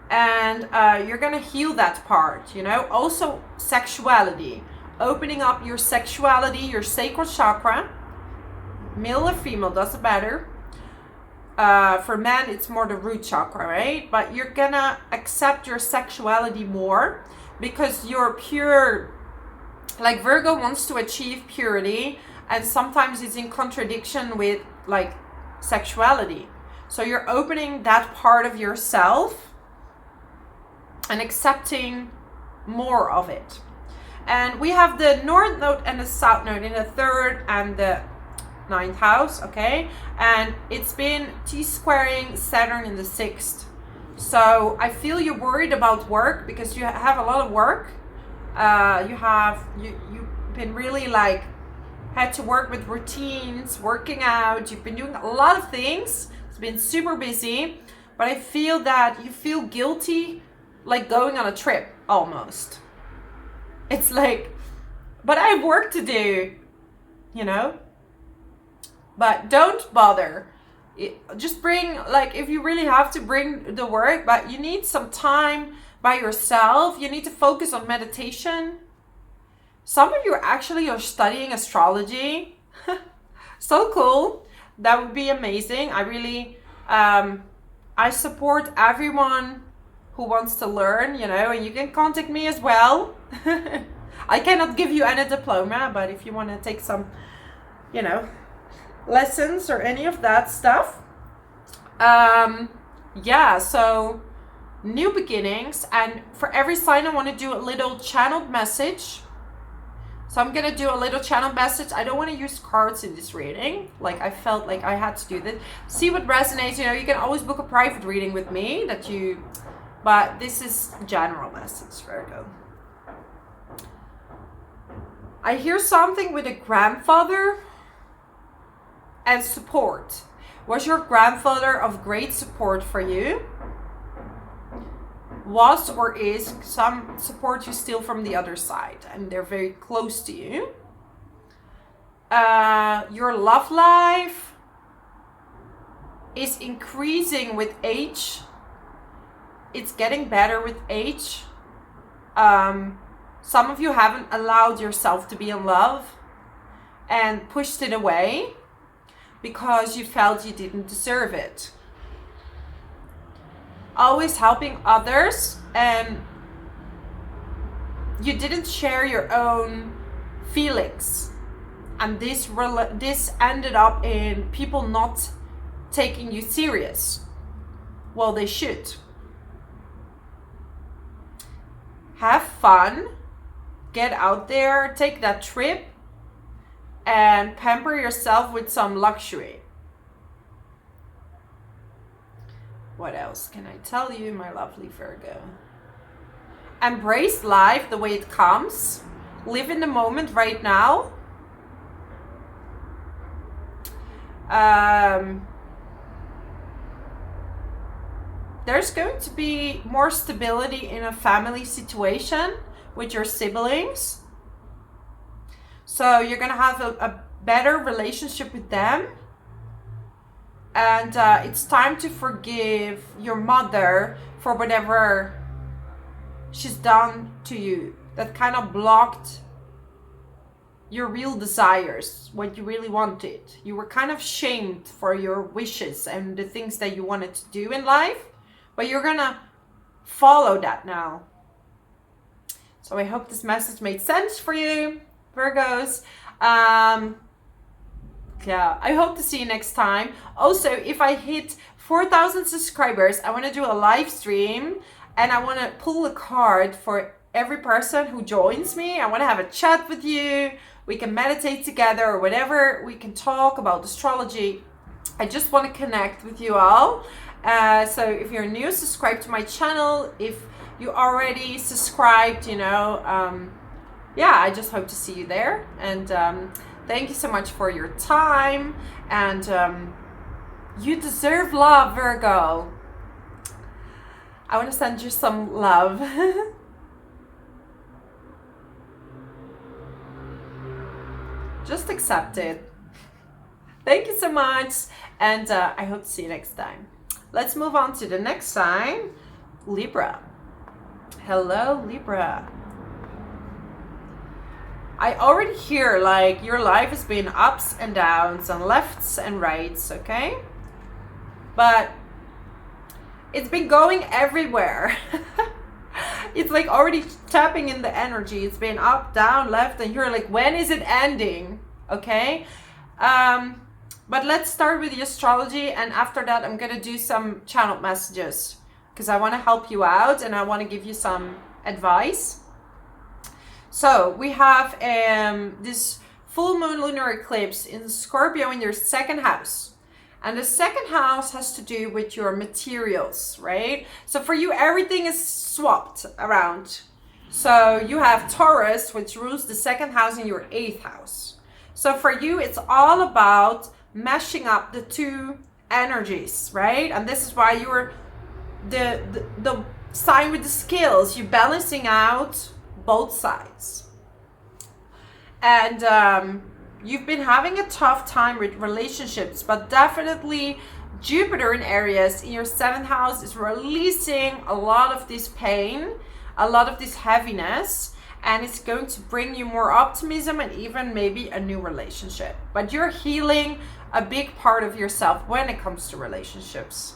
And you're going to heal that part, you know. Also, sexuality. Opening up your sexuality, your sacral chakra. Male or female, doesn't matter. For men, it's more the root chakra, right? But you're going to accept your sexuality more because you're pure. Like Virgo wants to achieve purity, and sometimes it's in contradiction with like sexuality. So you're opening that part of yourself and accepting more of it. And we have the North Node and the South Node in the 3rd and the 9th house, okay? And it's been T-squaring Saturn in the 6th. So I feel you're worried about work because you have a lot of work. You've been really like had to work with routines, working out. You've been doing a lot of things. It's been super busy, but I feel that you feel guilty, like going on a trip almost. It's like, but I have work to do, you know. But don't bother. Just bring, like, if you really have to, bring the work, but you need some time by yourself. You need to focus on meditation. Some of you actually are studying astrology. So cool. That would be amazing. I really, I support everyone who wants to learn, you know, and you can contact me as well. I cannot give you any diploma, but if you want to take some, you know, lessons or any of that stuff. Yeah, so new beginnings, and for every sign I want to do a little channeled message. So I'm gonna do a little channeled message. I don't want to use cards in this reading. Like, I felt like I had to do this. See what resonates. You know, you can always book a private reading with me but this is general message, Virgo. I hear something with a grandfather and support. Was your grandfather of great support for you? Was or is some support you still from the other side, and they're very close to you. Your love life is increasing with age. It's getting better with age. Some of you haven't allowed yourself to be in love and pushed it away because you felt you didn't deserve it. Always helping others, and you didn't share your own feelings, and this ended up in people not taking you serious. Well, they should. have fun, get out there, take that trip, and pamper yourself with some luxury. What else can I tell you, my lovely Virgo? Embrace life the way it comes. Live in the moment right now. There's going to be more stability in a family situation with your siblings. So you're going to have a better relationship with them. And it's time to forgive your mother for whatever she's done to you that kind of blocked your real desires, what you really wanted. You were kind of shamed for your wishes and the things that you wanted to do in life, but you're gonna follow that now. So I hope this message made sense for you, Virgos. Yeah, I hope to see you next time. Also, if I hit 4,000 subscribers, I want to do a live stream and I want to pull a card for every person who joins me. I want to have a chat with you. We can meditate together or whatever. We can talk about astrology. I just want to connect with you all. So if you're new, subscribe to my channel. If you already subscribed, yeah, I just hope to see you there. And thank you so much for your time. And you deserve love, Virgo. I want to send you some love. Just accept it. Thank you so much. And I hope to see you next time. Let's move on to the next sign, Libra. Hello, Libra. I already hear like your life has been ups and downs and lefts and rights, okay? But it's been going everywhere. It's like already tapping in the energy. It's been up, down, left, and you're like, when is it ending? Okay? But let's start with the astrology, and after that I'm gonna do some channel messages because I want to help you out and I want to give you some advice. So we have this full moon lunar eclipse in Scorpio in your second house. And the second house has to do with your materials, right? So for you, everything is swapped around. So you have Taurus, which rules the second house in your 8th house. So for you, it's all about meshing up the two energies, right? And this is why you're the sign with the scales. You're balancing out both sides. And you've been having a tough time with relationships, but definitely Jupiter in Aries in your 7th house is releasing a lot of this pain, a lot of this heaviness, and it's going to bring you more optimism and even maybe a new relationship. But you're healing a big part of yourself when it comes to relationships.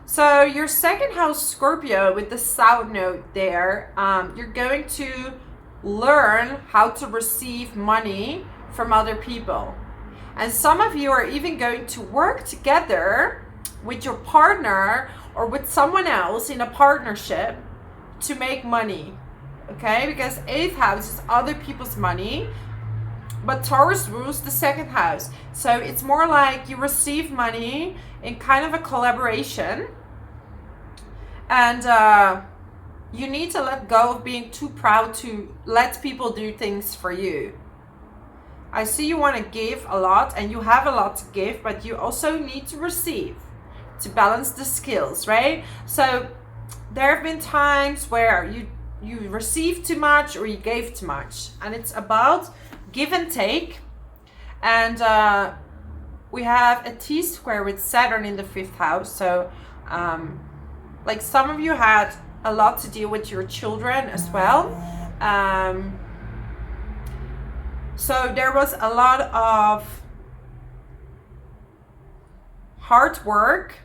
So your second house, Scorpio, with the South node there, you're going to learn how to receive money from other people. And some of you are even going to work together with your partner or with someone else in a partnership to make money. Okay, because 8th house is other people's money, but Taurus rules the 2nd house. So it's more like you receive money in kind of a collaboration, and you need to let go of being too proud to let people do things for you. I see you want to give a lot and you have a lot to give, but you also need to receive to balance the skills, right? So there have been times where you received too much or you gave too much, and it's about give and take. And we have a T-square with Saturn in the 5th house. So like some of you had a lot to deal with your children as well. So there was a lot of hard work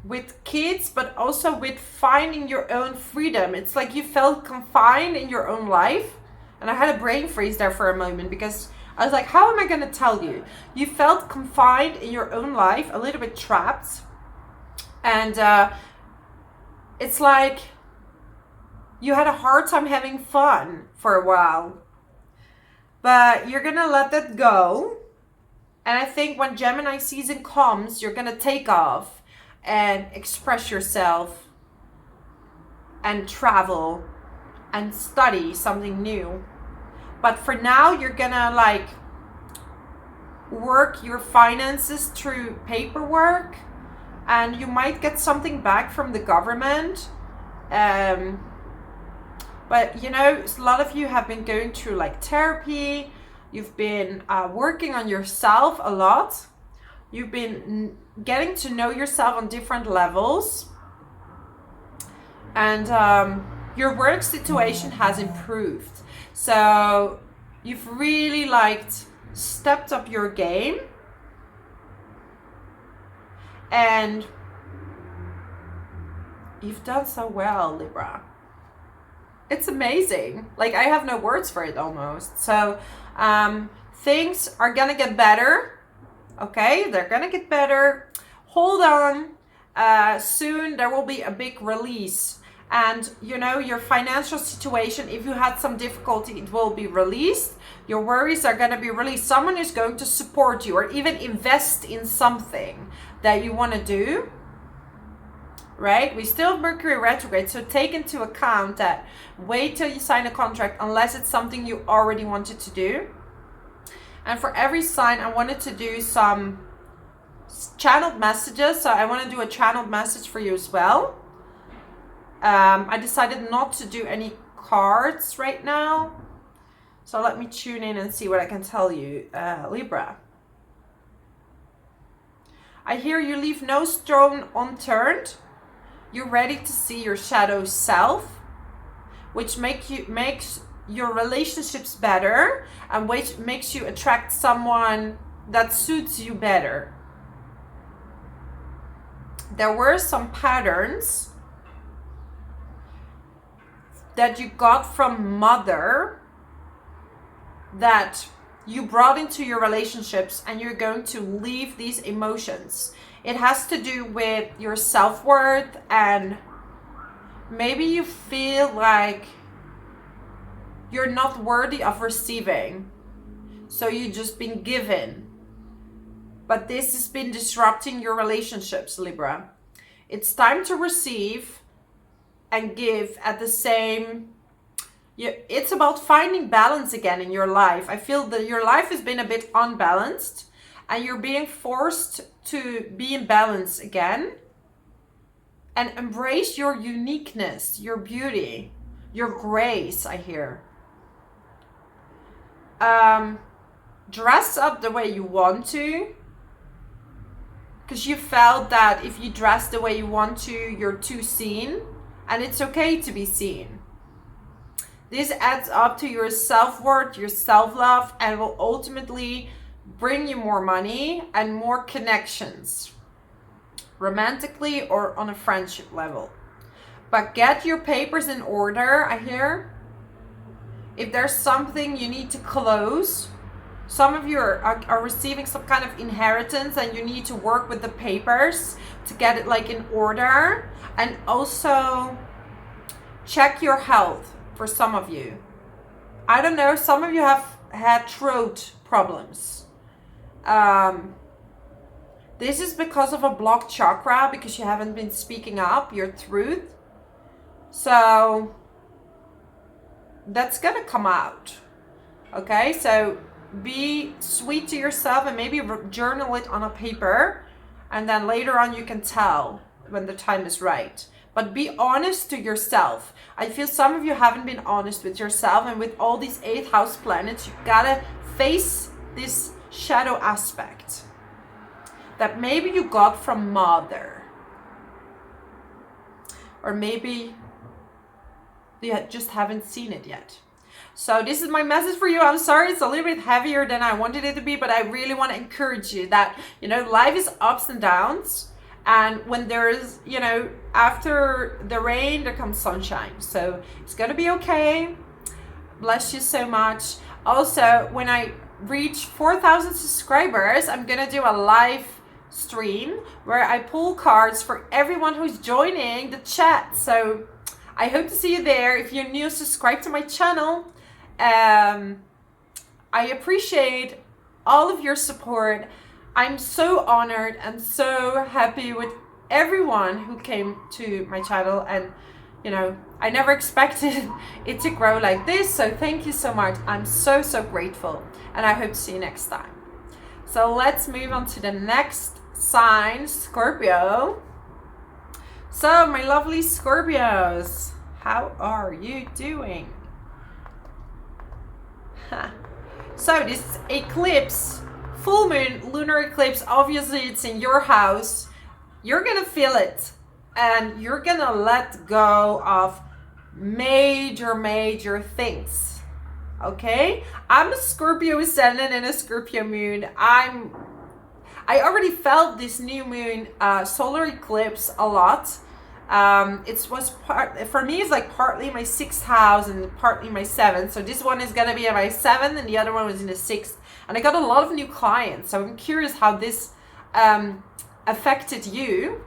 with kids, but also with finding your own freedom. It's like you felt confined in your own life. And I had a brain freeze there for a moment because I was like, how am I going to tell you? You felt confined in your own life, a little bit trapped. And it's like you had a hard time having fun for a while. But you're gonna let that go. And I think when Gemini season comes, you're gonna take off and express yourself and travel and study something new. But for now, you're gonna like work your finances through paperwork, and you might get something back from the government. But you know, a lot of you have been going through like therapy. You've been working on yourself a lot. You've been getting to know yourself on different levels. And your work situation has improved. So you've really stepped up your game. And you've done so well, Libra. It's amazing. Like, I have no words for it almost. So things are gonna get better. Okay, they're gonna get better. Hold on. Soon there will be a big release. And you know, your financial situation, if you had some difficulty, it will be released. Your worries are going to be released. Someone is going to support you or even invest in something that you want to do. Right? We still have Mercury retrograde, so take into account that wait till you sign a contract unless it's something you already wanted to do. And for every sign, I wanted to do some channeled messages. So I want to do a channeled message for you as well. I decided not to do any cards right now. So let me tune in and see what I can tell you. Libra. I hear you leave no stone unturned. You're ready to see your shadow self, which makes your relationships better and which makes you attract someone that suits you better. There were some patterns that you got from mother that you brought into your relationships, and you're going to leave these emotions. It has to do with your self-worth, and maybe you feel like you're not worthy of receiving, so you've just been given. But this has been disrupting your relationships, Libra. It's time to receive and give at the same. It's about finding balance again in your life. I feel that your life has been a bit unbalanced, and you're being forced to be in balance again and embrace your uniqueness, your beauty, your grace, I hear. Dress up the way you want to, because you felt that if you dress the way you want to, you're too seen, and it's okay to be seen. This adds up to your self-worth, your self-love, and will ultimately bring you more money and more connections, romantically or on a friendship level. But get your papers in order, I hear. If there's something you need to close, some of you are receiving some kind of inheritance and you need to work with the papers to get it like in order. And also check your health. For some of you, I don't know, some of you have had throat problems. This is because of a blocked chakra, because you haven't been speaking up your truth. So that's gonna come out. Okay, so be sweet to yourself and maybe journal it on a paper, and then later on you can tell when the time is right. But be honest to yourself. I feel some of you haven't been honest with yourself, and with all these 8th house planets, you gotta face this shadow aspect that maybe you got from mother. Or maybe you just haven't seen it yet. So this is my message for you. I'm sorry it's a little bit heavier than I wanted it to be, but I really want to encourage you that, you know, life is ups and downs. And when there is, you know, after the rain, there comes sunshine. So it's going to be okay. Bless you so much. Also, when I reach 4,000 subscribers, I'm going to do a live stream where I pull cards for everyone who's joining the chat. So I hope to see you there. If you're new, subscribe to my channel. I appreciate all of your support. I'm so honored and so happy with everyone who came to my channel, and you know, I never expected it to grow like this, so thank you so much. I'm so grateful, and I hope to see you next time. So let's move on to the next sign, Scorpio. So my lovely Scorpios, how are you doing? So this eclipse, full moon, lunar eclipse, obviously it's in your house. You're gonna feel it, and you're gonna let go of major things. Okay, I'm a Scorpio ascendant and a Scorpio moon. I already felt this new moon solar eclipse a lot. It was for me, it's like partly my 6th house and partly my 7th. So this one is gonna be in my 7th and the other one was in the 6th. And I got a lot of new clients, so I'm curious how this affected you.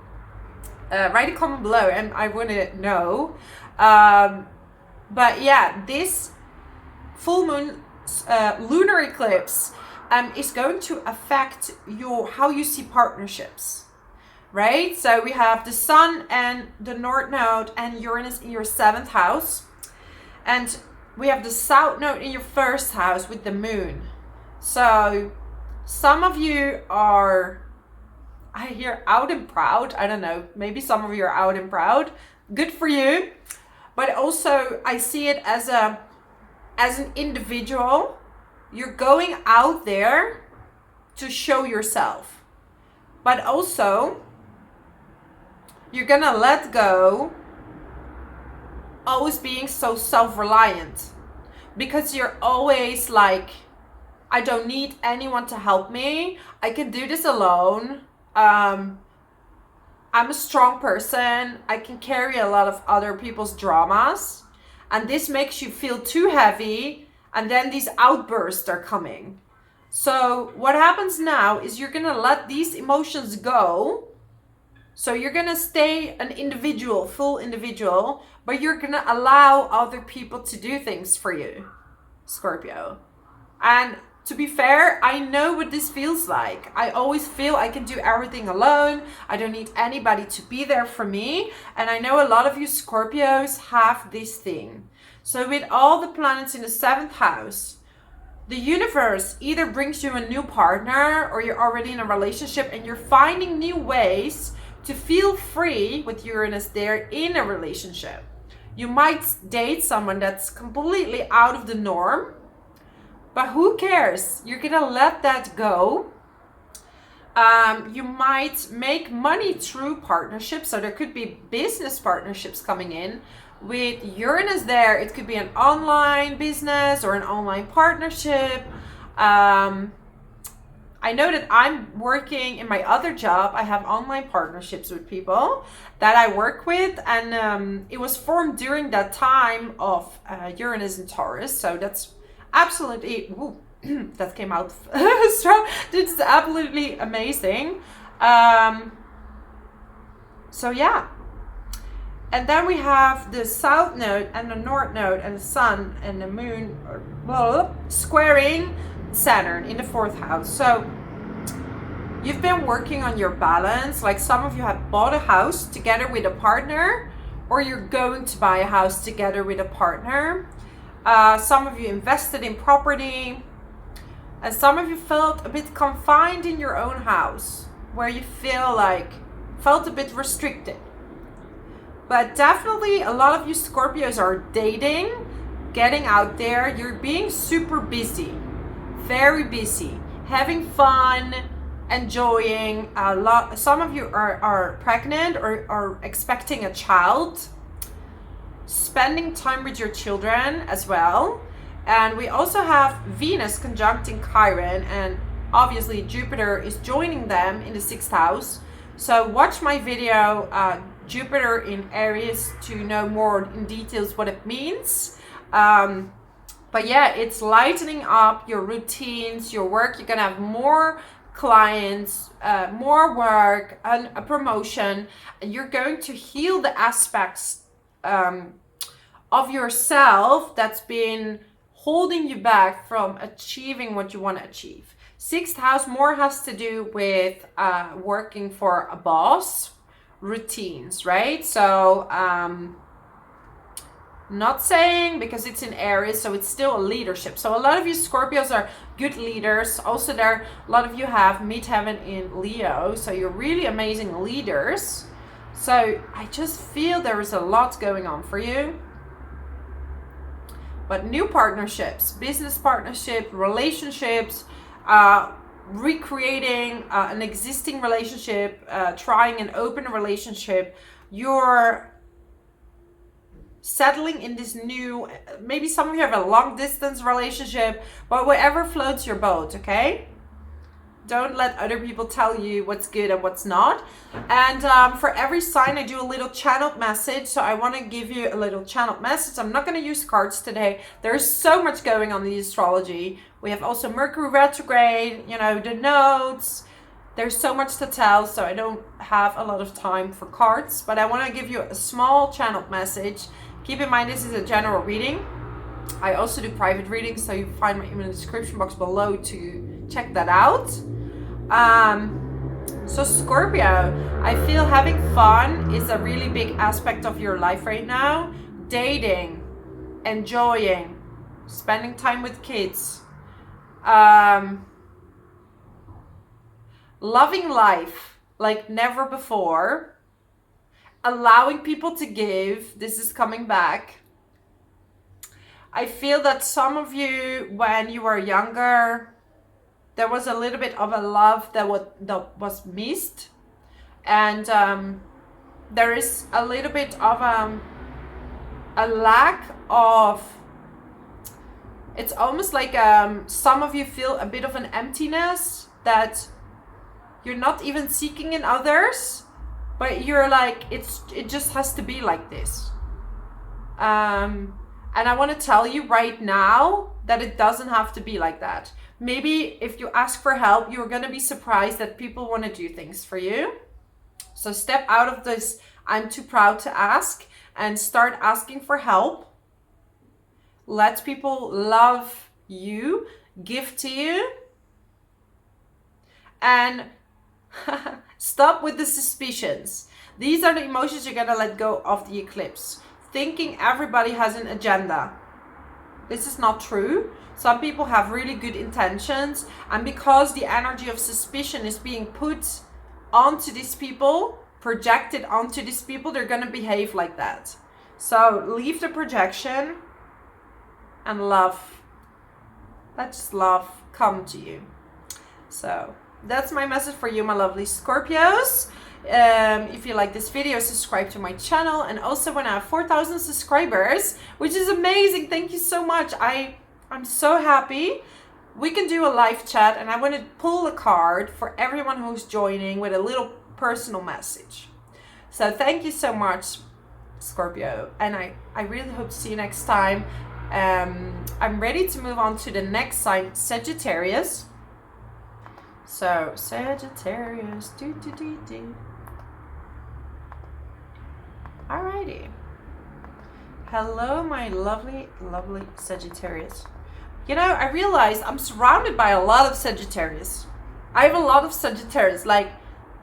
Write a comment below and I want to know. But yeah, this full moon lunar eclipse is going to affect how you see partnerships, right? So we have the sun and the north node and Uranus in your 7th house, and we have the south node in your 1st house with the moon. So some of you are, I hear, out and proud. I don't know, maybe some of you are out and proud. Good for you. But also I see it as an individual. You're going out there to show yourself. But also you're gonna let go always being so self-reliant, because you're always like, I don't need anyone to help me. I can do this alone. I'm a strong person. I can carry a lot of other people's dramas, and this makes you feel too heavy, and then these outbursts are coming. So what happens now is you're gonna let these emotions go. So you're gonna stay an individual, full individual, but you're gonna allow other people to do things for you, Scorpio. And to be fair, I know what this feels like. I always feel I can do everything alone. I don't need anybody to be there for me. And I know a lot of you Scorpios have this thing. So with all the planets in the 7th house, the universe either brings you a new partner, or you're already in a relationship and you're finding new ways to feel free with Uranus there in a relationship. You might date someone that's completely out of the norm, but who cares? You're gonna let that go. You might make money through partnerships, so there could be business partnerships coming in. With Uranus there, it could be an online business or an online partnership. I know that I'm working in my other job. I have online partnerships with people that I work with, and it was formed during that time of Uranus and Taurus. So that's absolutely, that came out strong. This is absolutely amazing. So yeah. And then we have the south node and the north node and the sun and the moon squaring Saturn in the 4th house. So you've been working on your balance. Like some of you have bought a house together with a partner, or you're going to buy a house together with a partner. Some of you invested in property, and some of you felt a bit confined in your own house, where you felt a bit restricted. But definitely a lot of you Scorpios are dating, getting out there. You're being super busy, very busy, having fun, enjoying a lot. Some of you are pregnant or are expecting a child, spending time with your children as well. And we also have Venus conjuncting Chiron, and obviously Jupiter is joining them in the 6th house. So watch my video, Jupiter in Aries, to know more in details what it means. But yeah, it's lightening up your routines, your work. You're gonna have more clients, more work, and a promotion. And you're going to heal the aspects of yourself that's been holding you back from achieving what you want to achieve. Sixth house more has to do with working for a boss, routines, right? So not saying, because it's in Aries, so it's still a leadership. So a lot of you Scorpios are good leaders. Also, a lot of you have midheaven in Leo, so you're really amazing leaders. So I just feel there is a lot going on for you. But new partnerships, business partnership, relationships, recreating an existing relationship, trying an open relationship, you're settling in this new, maybe some of you have a long distance relationship, but whatever floats your boat, okay? Don't let other people tell you what's good and what's not. And for every sign, I do a little channeled message. So I want to give you a little channeled message. I'm not going to use cards today. There's so much going on in the astrology. We have also Mercury retrograde, you know, the nodes. There's so much to tell, so I don't have a lot of time for cards. But I want to give you a small channeled message. Keep in mind, this is a general reading. I also do private readings, so you find my email in the description box below to check that out. So Scorpio, I feel having fun is a really big aspect of your life right now. Dating, enjoying, spending time with kids, loving life like never before, allowing people to give. This is coming back. I feel that some of you, when you were younger, there was a little bit of a love that was missed, and there is a little bit of a lack of, it's almost like some of you feel a bit of an emptiness that you're not even seeking in others, but you're like, it just has to be like this. And I want to tell you right now that it doesn't have to be like that. Maybe if you ask for help, you're going to be surprised that people want to do things for you. So step out of this, I'm too proud to ask, and start asking for help. Let people love you, give to you, and stop with the suspicions. These are the emotions you're going to let go of the eclipse. Thinking everybody has an agenda. This is not true. Some people have really good intentions, and because the energy of suspicion is being put onto these people, projected onto these people, they're going to behave like that. So leave the projection and love. Let just love come to you. So that's my message for you, my lovely Scorpios. If you like this video, subscribe to my channel. And also, when I have 4,000 subscribers, which is amazing, thank you so much. I'm so happy. We can do a live chat, and I want to pull a card for everyone who's joining with a little personal message. So thank you so much, Scorpio, and I really hope to see you next time. I'm ready to move on to the next sign, Sagittarius. So Sagittarius, Alrighty. Hello, my lovely, lovely Sagittarius. You know, I realized I'm surrounded by a lot of Sagittarius. I have a lot of Sagittarius. Like,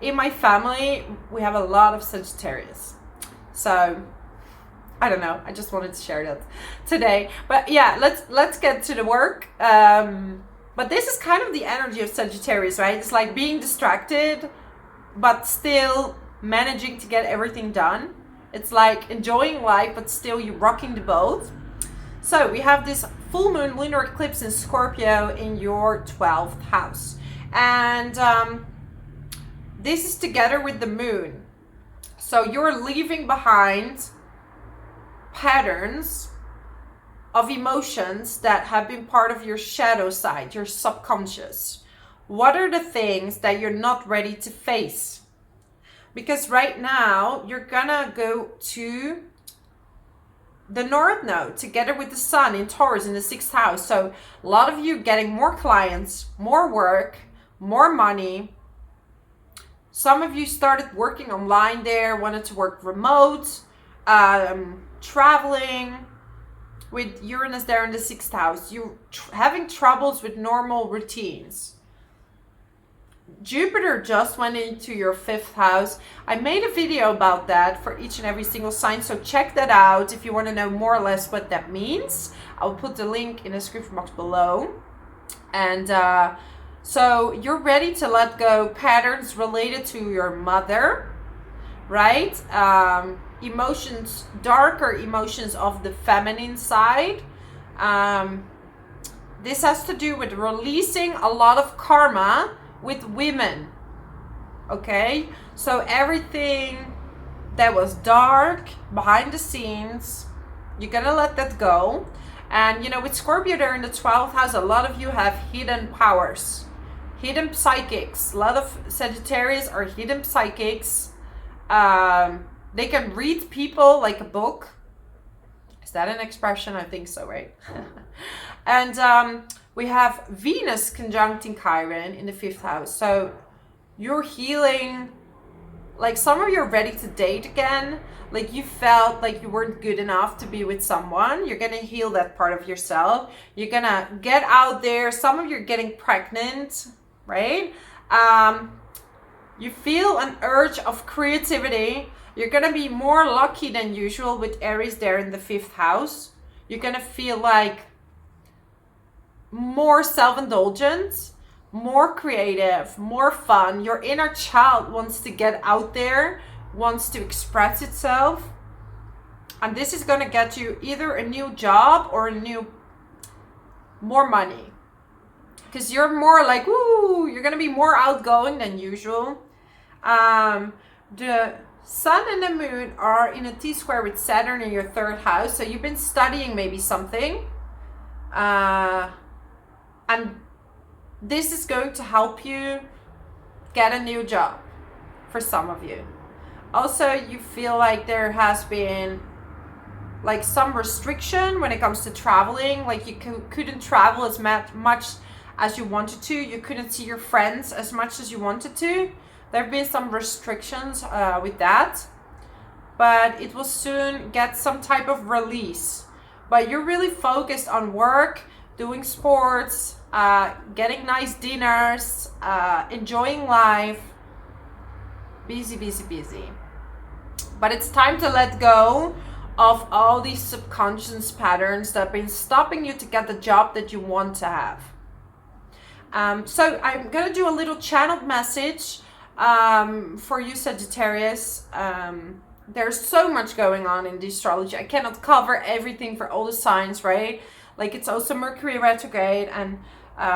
in my family, we have a lot of Sagittarius. So, I don't know. I just wanted to share that today. But yeah, let's get to the work. But this is kind of the energy of Sagittarius, right? It's like being distracted, but still managing to get everything done. It's like enjoying life, but still you're rocking the boat. So we have this full moon lunar eclipse in Scorpio in your 12th house. And this is together with the moon. So you're leaving behind patterns of emotions that have been part of your shadow side, your subconscious. What are the things that you're not ready to face? Because right now, you're gonna go to the North Node together with the Sun in Taurus in the 6th house. So a lot of you getting more clients, more work, more money. Some of you started working online there, wanted to work remote. traveling, with Uranus there in the 6th house, you're having troubles with normal routines. Jupiter just went into your 5th house. I made a video about that for each and every single sign, so check that out if you want to know more or less what that means. I'll put the link in the description box below. And so you're ready to let go patterns related to your mother, right? Emotions, darker emotions of the feminine side. This has to do with releasing a lot of karma with women. Okay, so everything that was dark behind the scenes, you're gonna let that go. And you know, with Scorpio there in the 12th house, a lot of you have hidden powers, hidden psychics. A lot of Sagittarius are hidden psychics. They can read people like a book. Is that an expression? I think so, right? And we have Venus conjuncting Chiron in the 5th house. So you're healing, like some of you are ready to date again. Like you felt like you weren't good enough to be with someone. You're gonna heal that part of yourself. You're gonna get out there. Some of you are getting pregnant, right? You feel an urge of creativity. You're gonna be more lucky than usual with Aries there in the 5th house. You're gonna feel like more self-indulgent, more creative, more fun. Your inner child wants to get out there, wants to express itself. And this is gonna get you either a new job or more money. Because you're more like, woo, you're gonna be more outgoing than usual. The Sun and the Moon are in a T-square with Saturn in your 3rd house. So you've been studying maybe something. And this is going to help you get a new job for some of you. Also, you feel like there has been like some restriction when it comes to traveling. Like you couldn't travel as much as you wanted to. You couldn't see your friends as much as you wanted to. There have been some restrictions with that, but it will soon get some type of release. But you're really focused on work, doing sports, getting nice dinners, enjoying life. Busy, busy, busy. But it's time to let go of all these subconscious patterns that have been stopping you to get the job that you want to have. So I'm going to do a little channeled message for you Sagittarius. There's so much going on in the astrology. I cannot cover everything for all the signs, right? Like it's also Mercury retrograde, and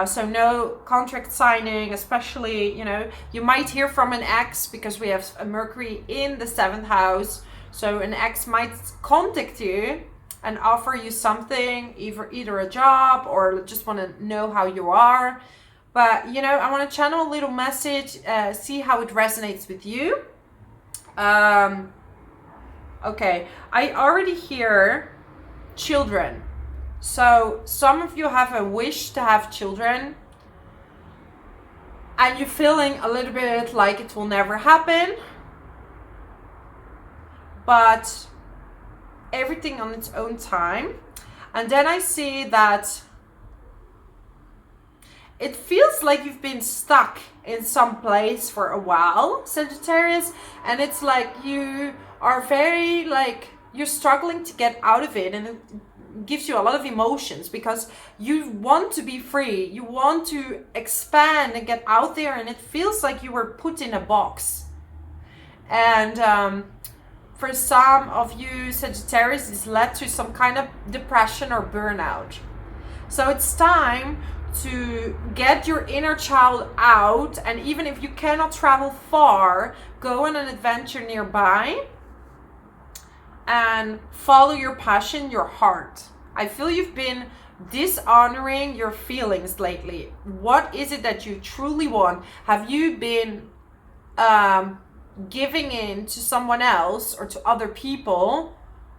so no contract signing, especially, you know, you might hear from an ex because we have a Mercury in the 7th house. So an ex might contact you and offer you something, either a job or just want to know how you are. But, you know, I want to channel a little message, see how it resonates with you. Okay, I already hear children. So some of you have a wish to have children and you're feeling a little bit like it will never happen. But everything on its own time. And then I see that it feels like you've been stuck in some place for a while, Sagittarius, and it's like you are very like, you're struggling to get out of it, and it gives you a lot of emotions because you want to be free, you want to expand and get out there, and it feels like you were put in a box. And for some of you Sagittarius, this led to some kind of depression or burnout. So it's time to get your inner child out, and even if you cannot travel far, go on an adventure nearby and follow your passion, your heart. I feel you've been dishonoring your feelings lately. What is it that you truly want? Have you been giving in to someone else or to other people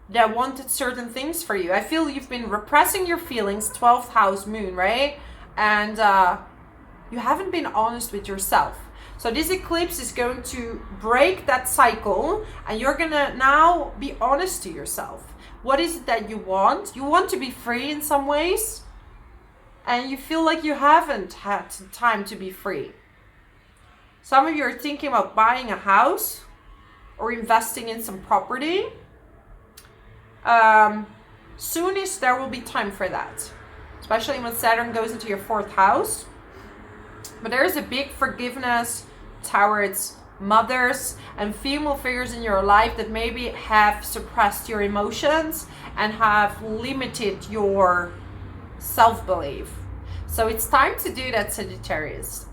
that wanted certain things for you? I feel you've been repressing your feelings, 12th house moon, right? And you haven't been honest with yourself. So this eclipse is going to break that cycle, and you're gonna now be honest to yourself. What is it that you want? You want to be free in some ways, and you feel like you haven't had time to be free. Some of you are thinking about buying a house or investing in some property. Soonish there will be time for that, especially when Saturn goes into your 4th house. But there is a big forgiveness towards mothers and female figures in your life that maybe have suppressed your emotions and have limited your self-belief. So it's time to do that, Sagittarius.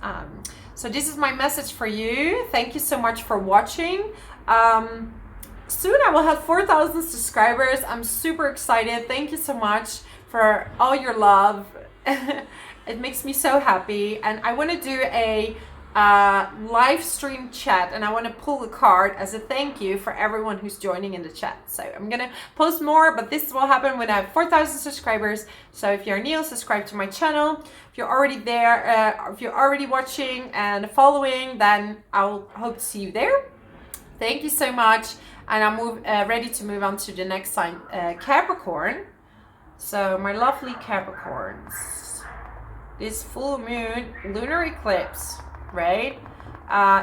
So this is my message for you. Thank you so much for watching. Soon I will have 4,000 subscribers. I'm super excited. Thank you so much for all your love. It makes me so happy. And I want to do a live stream chat, and I want to pull a card as a thank you for everyone who's joining in the chat. So I'm gonna post more, but this will happen when I have 4,000 subscribers. So if you're new, subscribe to my channel. If you're already there, if you're already watching and following, then I'll hope to see you there. Thank you so much, and I'm ready to move on to the next sign, Capricorn. So my lovely Capricorns, this full moon lunar eclipse, right,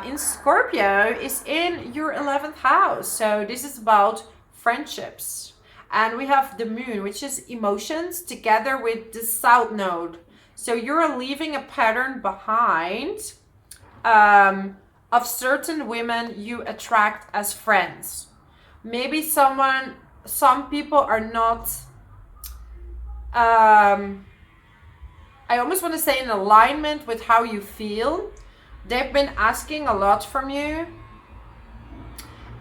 in Scorpio is in your 11th house. So this is about friendships, and we have the moon, which is emotions, together with the south node. So you're leaving a pattern behind of certain women you attract as friends. Maybe some people are not I almost want to say in alignment with how you feel. They've been asking a lot from you,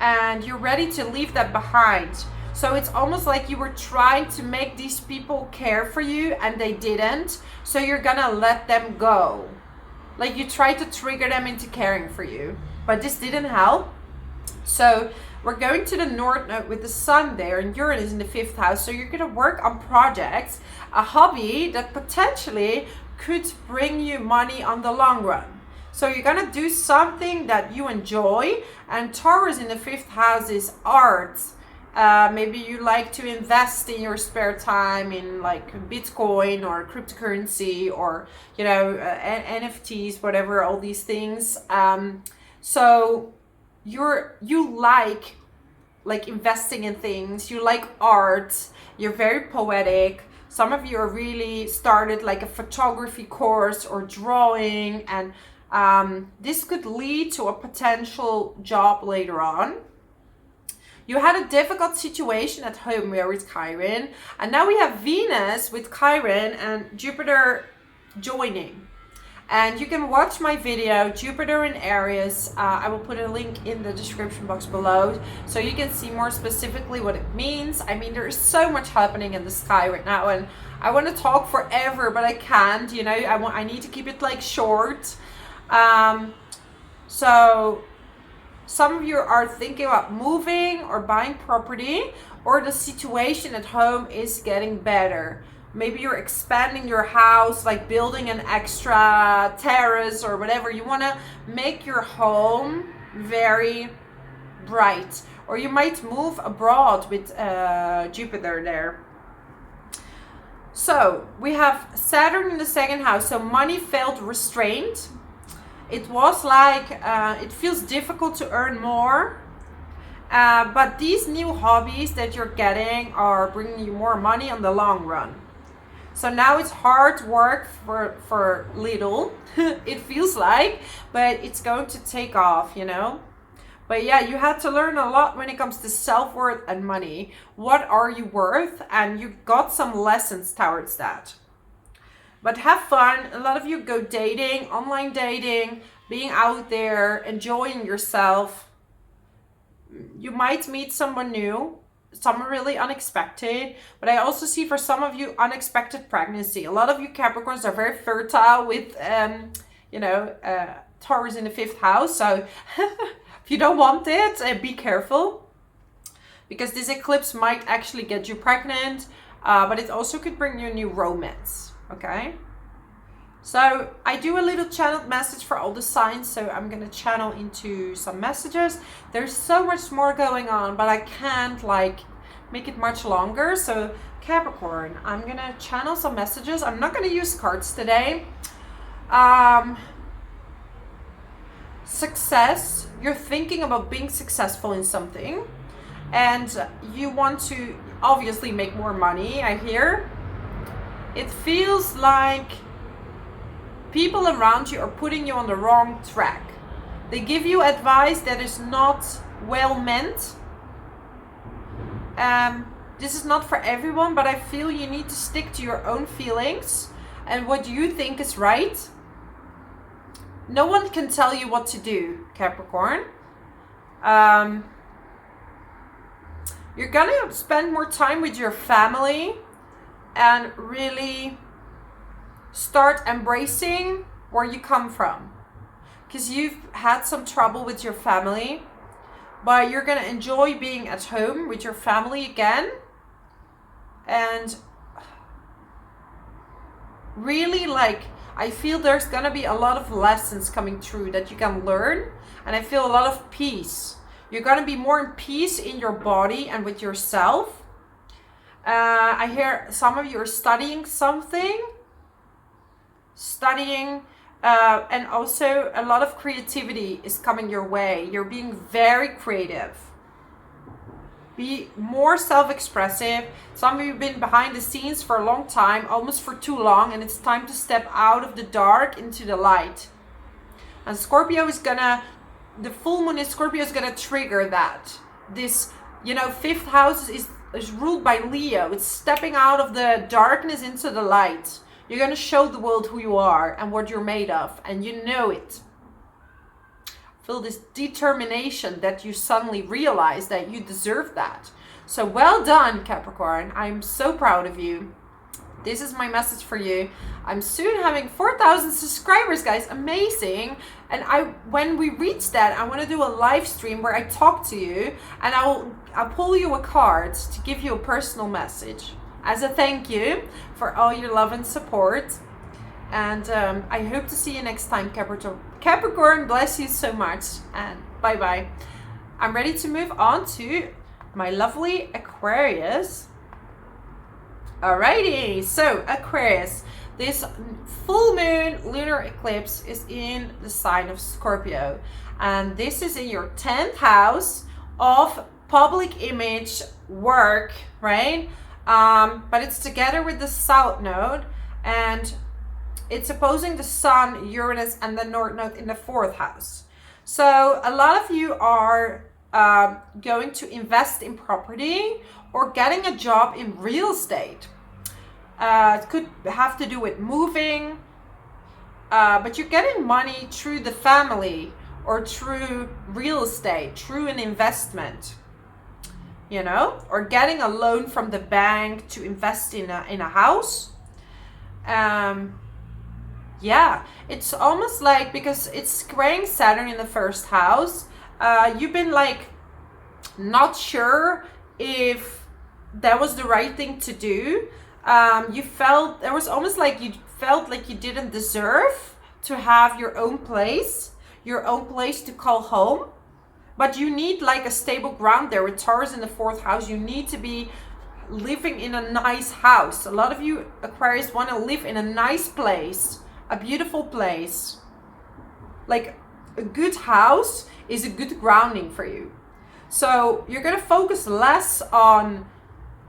and you're ready to leave that behind. So it's almost like you were trying to make these people care for you and they didn't. So you're gonna let them go. Like you tried to trigger them into caring for you, but this didn't help. So we're going to the North Node with the Sun there, and Uranus in the 5th house. So you're gonna work on projects, a hobby that potentially could bring you money on the long run. So you're gonna do something that you enjoy, and Taurus in the 5th house is art. Maybe you like to invest in your spare time in like Bitcoin or cryptocurrency, or you know, NFTs, whatever, all these things. So you like investing in things. You like art. You're very poetic. Some of you are really started like a photography course or drawing, and this could lead to a potential job later on. You had a difficult situation at home where with Chiron, and now we have Venus with Chiron and Jupiter joining. And you can watch my video, Jupiter in Aries. I will put a link in the description box below, so you can see more specifically what it means. I mean, there is so much happening in the sky right now, and I want to talk forever, but I can't, you know, I need to keep it like short. So some of you are thinking about moving or buying property, or the situation at home is getting better. Maybe you're expanding your house, like building an extra terrace or whatever. You want to make your home very bright, or you might move abroad with Jupiter there. So we have Saturn in the 2nd house. So money felt restrained. It was like it feels difficult to earn more, but these new hobbies that you're getting are bringing you more money on the long run. So now it's hard work for little, it feels like, but it's going to take off, you know. But yeah, you had to learn a lot when it comes to self-worth and money. What are you worth? And you got some lessons towards that. But have fun. A lot of you go dating, online dating, being out there, enjoying yourself. You might meet someone new, someone really unexpected. But I also see for some of you unexpected pregnancy. A lot of you Capricorns are very fertile with, Taurus in the 5th house. So if you don't want it, be careful, because this eclipse might actually get you pregnant, but it also could bring you a new romance. Okay, so I do a little channeled message for all the signs, so I'm gonna channel into some messages. There's so much more going on, but I can't like make it much longer. So Capricorn, I'm gonna channel some messages. I'm not gonna use cards today. Success, you're thinking about being successful in something, and you want to obviously make more money, I hear. It feels like people around you are putting you on the wrong track. They give you advice that is not well meant. This is not for everyone, but I feel you need to stick to your own feelings and what you think is right. No one can tell you what to do, Capricorn. You're gonna spend more time with your family and really start embracing where you come from, because you've had some trouble with your family, but you're gonna enjoy being at home with your family again. And really, like, I feel there's gonna be a lot of lessons coming through that you can learn, and I feel a lot of peace. You're gonna be more in peace in your body and with yourself. I hear some of you are studying something, and also a lot of creativity is coming your way. You're being very creative. Be more self-expressive. Some of you have been behind the scenes for a long time, almost for too long, and it's time to step out of the dark into the light. And Scorpio is gonna, the full moon in Scorpio is gonna trigger that. This, you know, fifth house is ruled by Leo. It's stepping out of the darkness into the light. You're gonna show the world who you are and what you're made of, and you know it. Feel this determination that you suddenly realize that you deserve that. So well done, Capricorn. I'm so proud of you. This is my message for you. I'm soon having 4,000 subscribers, guys. Amazing. And when we reach that, I want to do a live stream where I talk to you, and I'll pull you a card to give you a personal message as a thank you for all your love and support. And I hope to see you next time, Capricorn. Bless you so much, and bye bye. I'm ready to move on to my lovely Aquarius. Alrighty, so Aquarius, this full moon lunar eclipse is in the sign of Scorpio, and this is in your 10th house of public image, work, right? But it's together with the South Node, and it's opposing the Sun, Uranus, and the North Node in the 4th house. So a lot of you are going to invest in property or getting a job in real estate. It could have to do with moving, but you're getting money through the family or through real estate, through an investment, you know, or getting a loan from the bank to invest in a house. Yeah, it's almost like, because it's squaring Saturn in the 1st house, you've been like not sure if that was the right thing to do. You felt, there was almost like you felt like you didn't deserve to have your own place to call home. But you need like a stable ground there. With Taurus in the 4th house, you need to be living in a nice house. A lot of you Aquarius want to live in a nice place, a beautiful place. Like a good house is a good grounding for you. So you're going to focus less on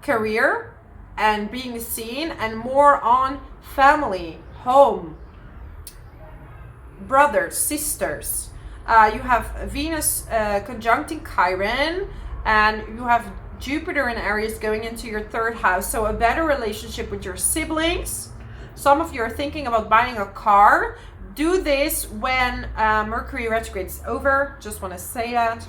career and being seen and more on family, home, brothers, sisters. You have Venus conjuncting Chiron, and you have Jupiter in Aries going into your 3rd house. So a better relationship with your siblings. Some of you are thinking about buying a car. Do this when Mercury retrograde is over. Just want to say that.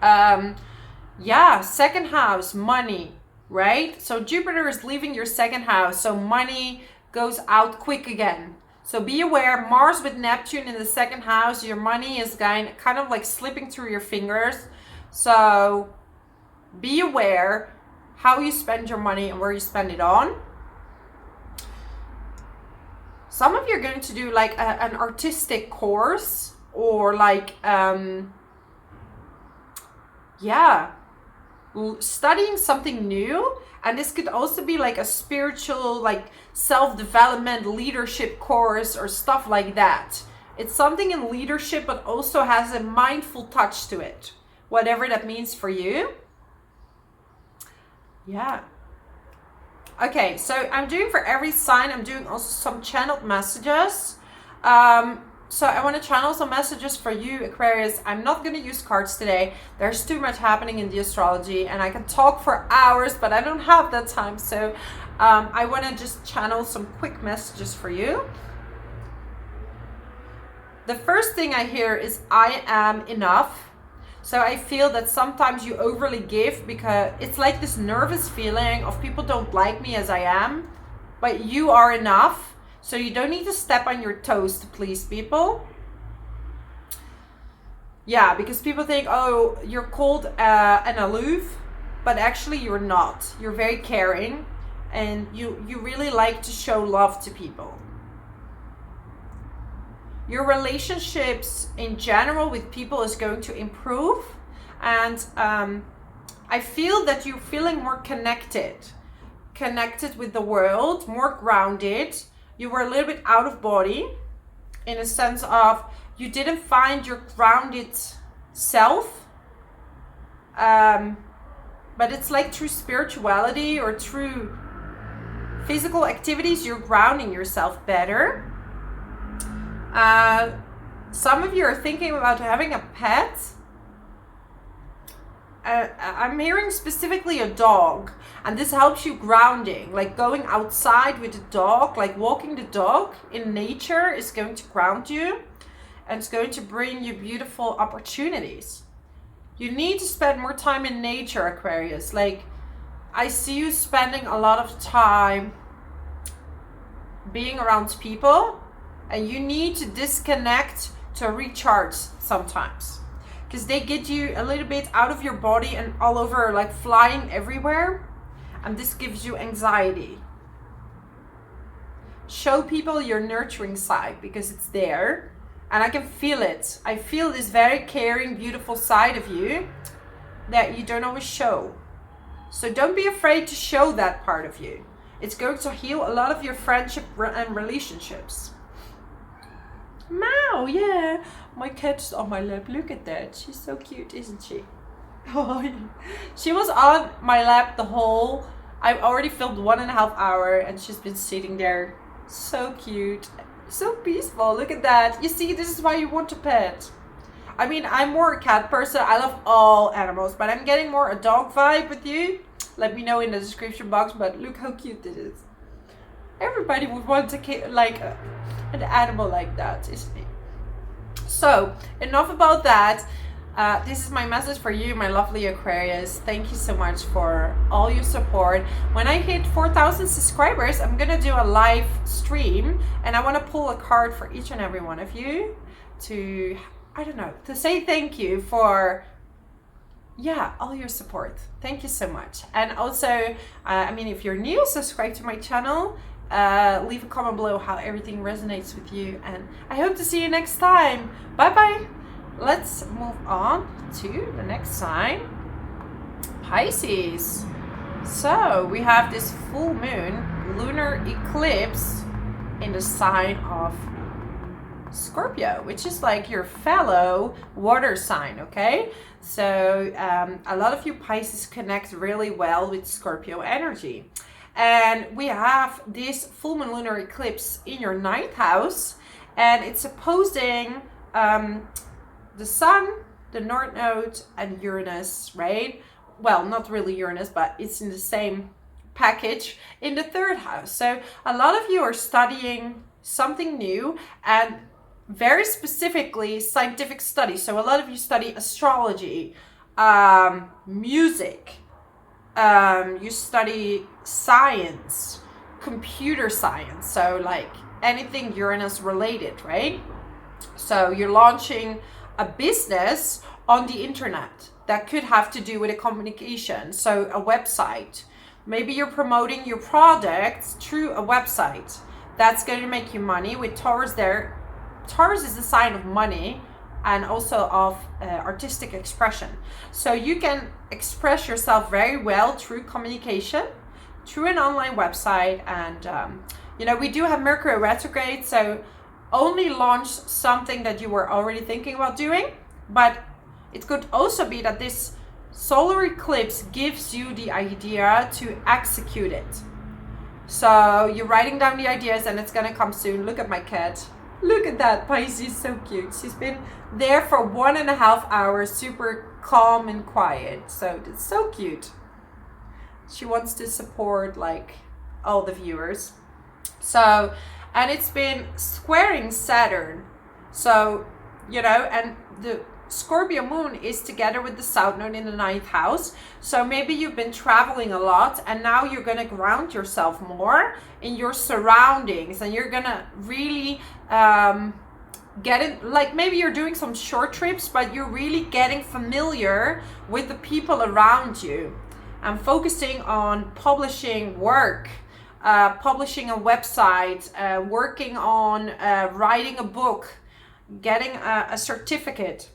Yeah, 2nd house, money, right? So Jupiter is leaving your 2nd house. So money goes out quick again. So be aware, Mars with Neptune in the 2nd house, your money is kind of like slipping through your fingers. So be aware how you spend your money and where you spend it on. Some of you are going to do like an artistic course, or like, yeah, studying something new. And this could also be like a spiritual, like self-development, leadership course or stuff like that. It's something in leadership, but also has a mindful touch to it. Whatever that means for you. Yeah. Okay, so I'm doing for every sign. I'm doing also some channeled messages. So I want to channel some messages for you, Aquarius. I'm not going to use cards today. There's too much happening in the astrology and I can talk for hours, but I don't have that time. So I want to just channel some quick messages for you. The first thing I hear is I am enough. So I feel that sometimes you overly give because it's like this nervous feeling of people don't like me as I am, but you are enough. So you don't need to step on your toes to please people. Yeah, because people think, oh, you're cold and aloof, but actually you're not. You're very caring and you really like to show love to people. Your relationships in general with people is going to improve. And I feel that you're feeling more connected with the world, more grounded. You were a little bit out of body in a sense of you didn't find your grounded self. But it's like through spirituality or through physical activities, you're grounding yourself better. Some of you are thinking about having a pet. I'm hearing specifically a dog, and this helps you grounding, like going outside with the dog, like walking the dog in nature is going to ground you and it's going to bring you beautiful opportunities. You need to spend more time in nature, Aquarius. Like I see you spending a lot of time being around people, and you need to disconnect to recharge sometimes. Because they get you a little bit out of your body and all over, like flying everywhere. And this gives you anxiety. Show people your nurturing side because it's there. And I can feel it. I feel this very caring, beautiful side of you that you don't always show. So don't be afraid to show that part of you. It's going to heal a lot of your friendship and relationships. Meow, yeah. My cat's on my lap. Look at that. She's so cute, isn't she? Oh, she was on my lap the whole... I've already filmed 1.5 hours and she's been sitting there. So cute. So peaceful. Look at that. You see, this is why you want a pet. I mean, I'm more a cat person. I love all animals, but I'm getting more a dog vibe with you. Let me know in the description box, but look how cute this is. Everybody would want to like an animal like that, isn't it? So, enough about that. This is my message for you, my lovely Aquarius. Thank you so much for all your support. When I hit 4,000 subscribers, I'm gonna do a live stream, and I want to pull a card for each and every one of you to, I don't know, to say thank you for, yeah, all your support. Thank you so much. And also, I mean, if you're new, subscribe to my channel. Leave a comment below how everything resonates with you, and I hope to see you next time. Bye bye. Let's move on to the next sign, Pisces. So we have this full moon lunar eclipse in the sign of Scorpio, which is like your fellow water sign. Okay, so a lot of you Pisces connect really well with Scorpio energy. And we have this full moon lunar eclipse in your 9th house, and it's opposing the sun, the North Node, and Uranus, right? Well, not really Uranus, but it's in the same package in the 3rd house. So a lot of you are studying something new, and very specifically scientific studies. So a lot of you study astrology, music, you study science, computer science, so like anything Uranus related, right? So you're launching a business on the internet that could have to do with a communication, so a website. Maybe you're promoting your products through a website that's going to make you money. With Taurus there, Taurus is the sign of money, and also of artistic expression. So you can express yourself very well through communication, through an online website, and you know, we do have Mercury retrograde, so only launch something that you were already thinking about doing. But it could also be that this solar eclipse gives you the idea to execute it. So you're writing down the ideas and it's gonna come soon. Look at my cat. Look at that, Pisces, so cute. She's been there for 1.5 hours, super calm and quiet. So it's so cute. She wants to support like all the viewers. So, and it's been squaring Saturn. So, you know, and the Scorpio moon is together with the South Node in the 9th house. So maybe you've been traveling a lot and now you're going to ground yourself more in your surroundings, and you're going to really get it. Like maybe you're doing some short trips, but you're really getting familiar with the people around you and focusing on publishing work, publishing a website, working on writing a book, getting a certificate.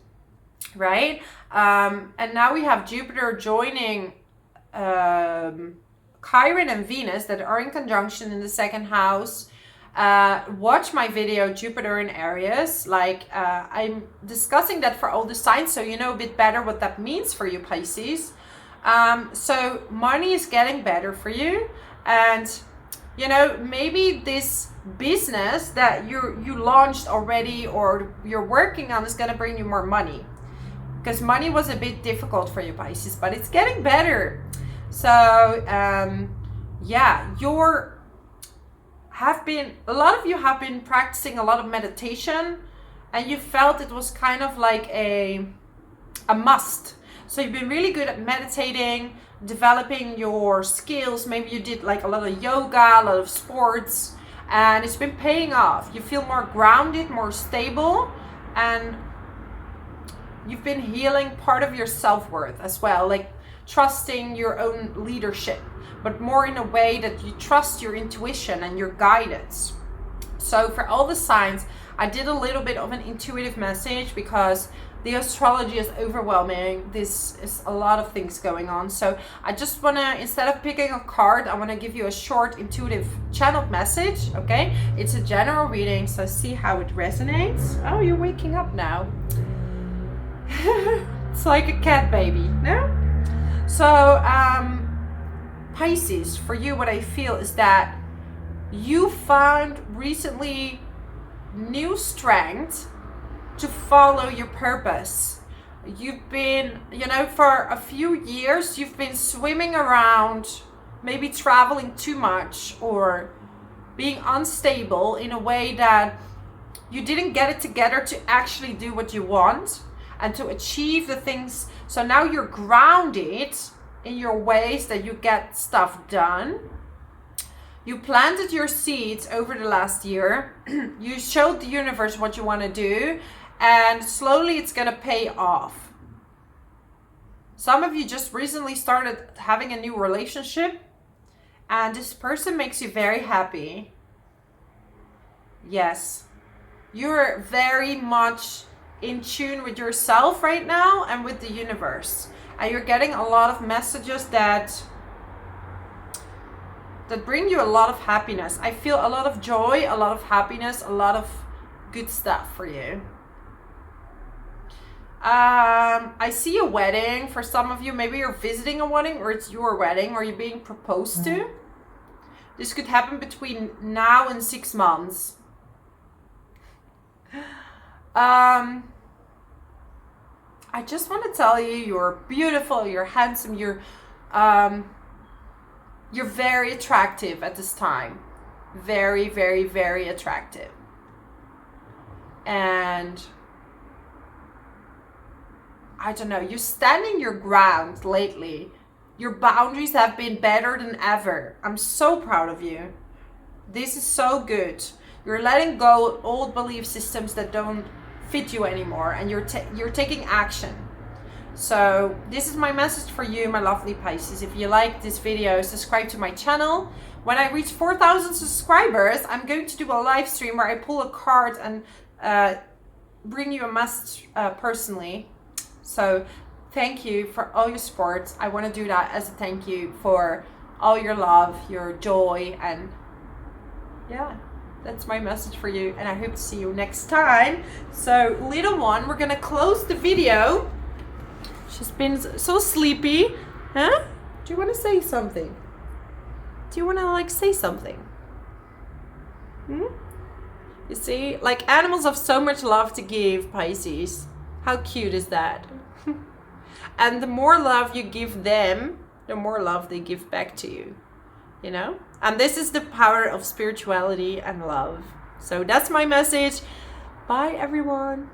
Right? And now we have Jupiter joining Chiron and Venus that are in conjunction in the 2nd house. Watch my video, Jupiter in Aries. Like I'm discussing that for all the signs, so you know a bit better what that means for you, Pisces. So money is getting better for you. And, you know, maybe this business that you launched already or you're working on is going to bring you more money. Because money was a bit difficult for you, Pisces, but it's getting better. So, yeah, a lot of you have been practicing a lot of meditation, and you felt it was kind of like a must. So you've been really good at meditating, developing your skills. Maybe you did like a lot of yoga, a lot of sports, and it's been paying off. You feel more grounded, more stable, and you've been healing part of your self-worth as well, like trusting your own leadership, but more in a way that you trust your intuition and your guidance. So for all the signs, I did a little bit of an intuitive message because the astrology is overwhelming. This is a lot of things going on. So I just want to, instead of picking a card, I want to give you a short intuitive channeled message, okay? It's a general reading, so see how it resonates. Oh, you're waking up now. It's like a cat baby, no? So, Pisces, for you, what I feel is that you found recently new strength to follow your purpose. You've been, you know, for a few years, you've been swimming around, maybe traveling too much or being unstable in a way that you didn't get it together to actually do what you want and to achieve the things. So now you're grounded in your ways that you get stuff done. You planted your seeds over the last year. You showed the universe what you want to do, and slowly it's going to pay off. Some of you just recently started having a new relationship, and this person makes you very happy. Yes, you're very much in tune with yourself right now and with the universe, and you're getting a lot of messages that bring you a lot of happiness. I feel a lot of joy, a lot of happiness, a lot of good stuff for you. I see a wedding for some of you. Maybe you're visiting a wedding, or it's your wedding, or you're being proposed to. This could happen between now and 6 months. I just want to tell you, you're beautiful, you're handsome, you're very attractive at this time. Very, very, very attractive. And I don't know, you're standing your ground lately. Your boundaries have been better than ever. I'm so proud of you. This is so good. You're letting go of old belief systems that don't fit you anymore, and you're taking action. So this is my message for you, my lovely Pisces. If you like this video, subscribe to my channel. When I reach 4,000 subscribers, I'm going to do a live stream where I pull a card and bring you a message personally. So thank you for all your support. I want to do that as a thank you for all your love, your joy, and yeah, that's my message for you, and I hope to see you next time. So little one, we're gonna close the video. She's been so sleepy. Huh? Do you want to say something? Do you want to like say something? You see, like, animals have so much love to give, Pisces. How cute is that? And the more love you give them, the more love they give back to you, you know? And this is the power of spirituality and love. So that's my message. Bye, everyone.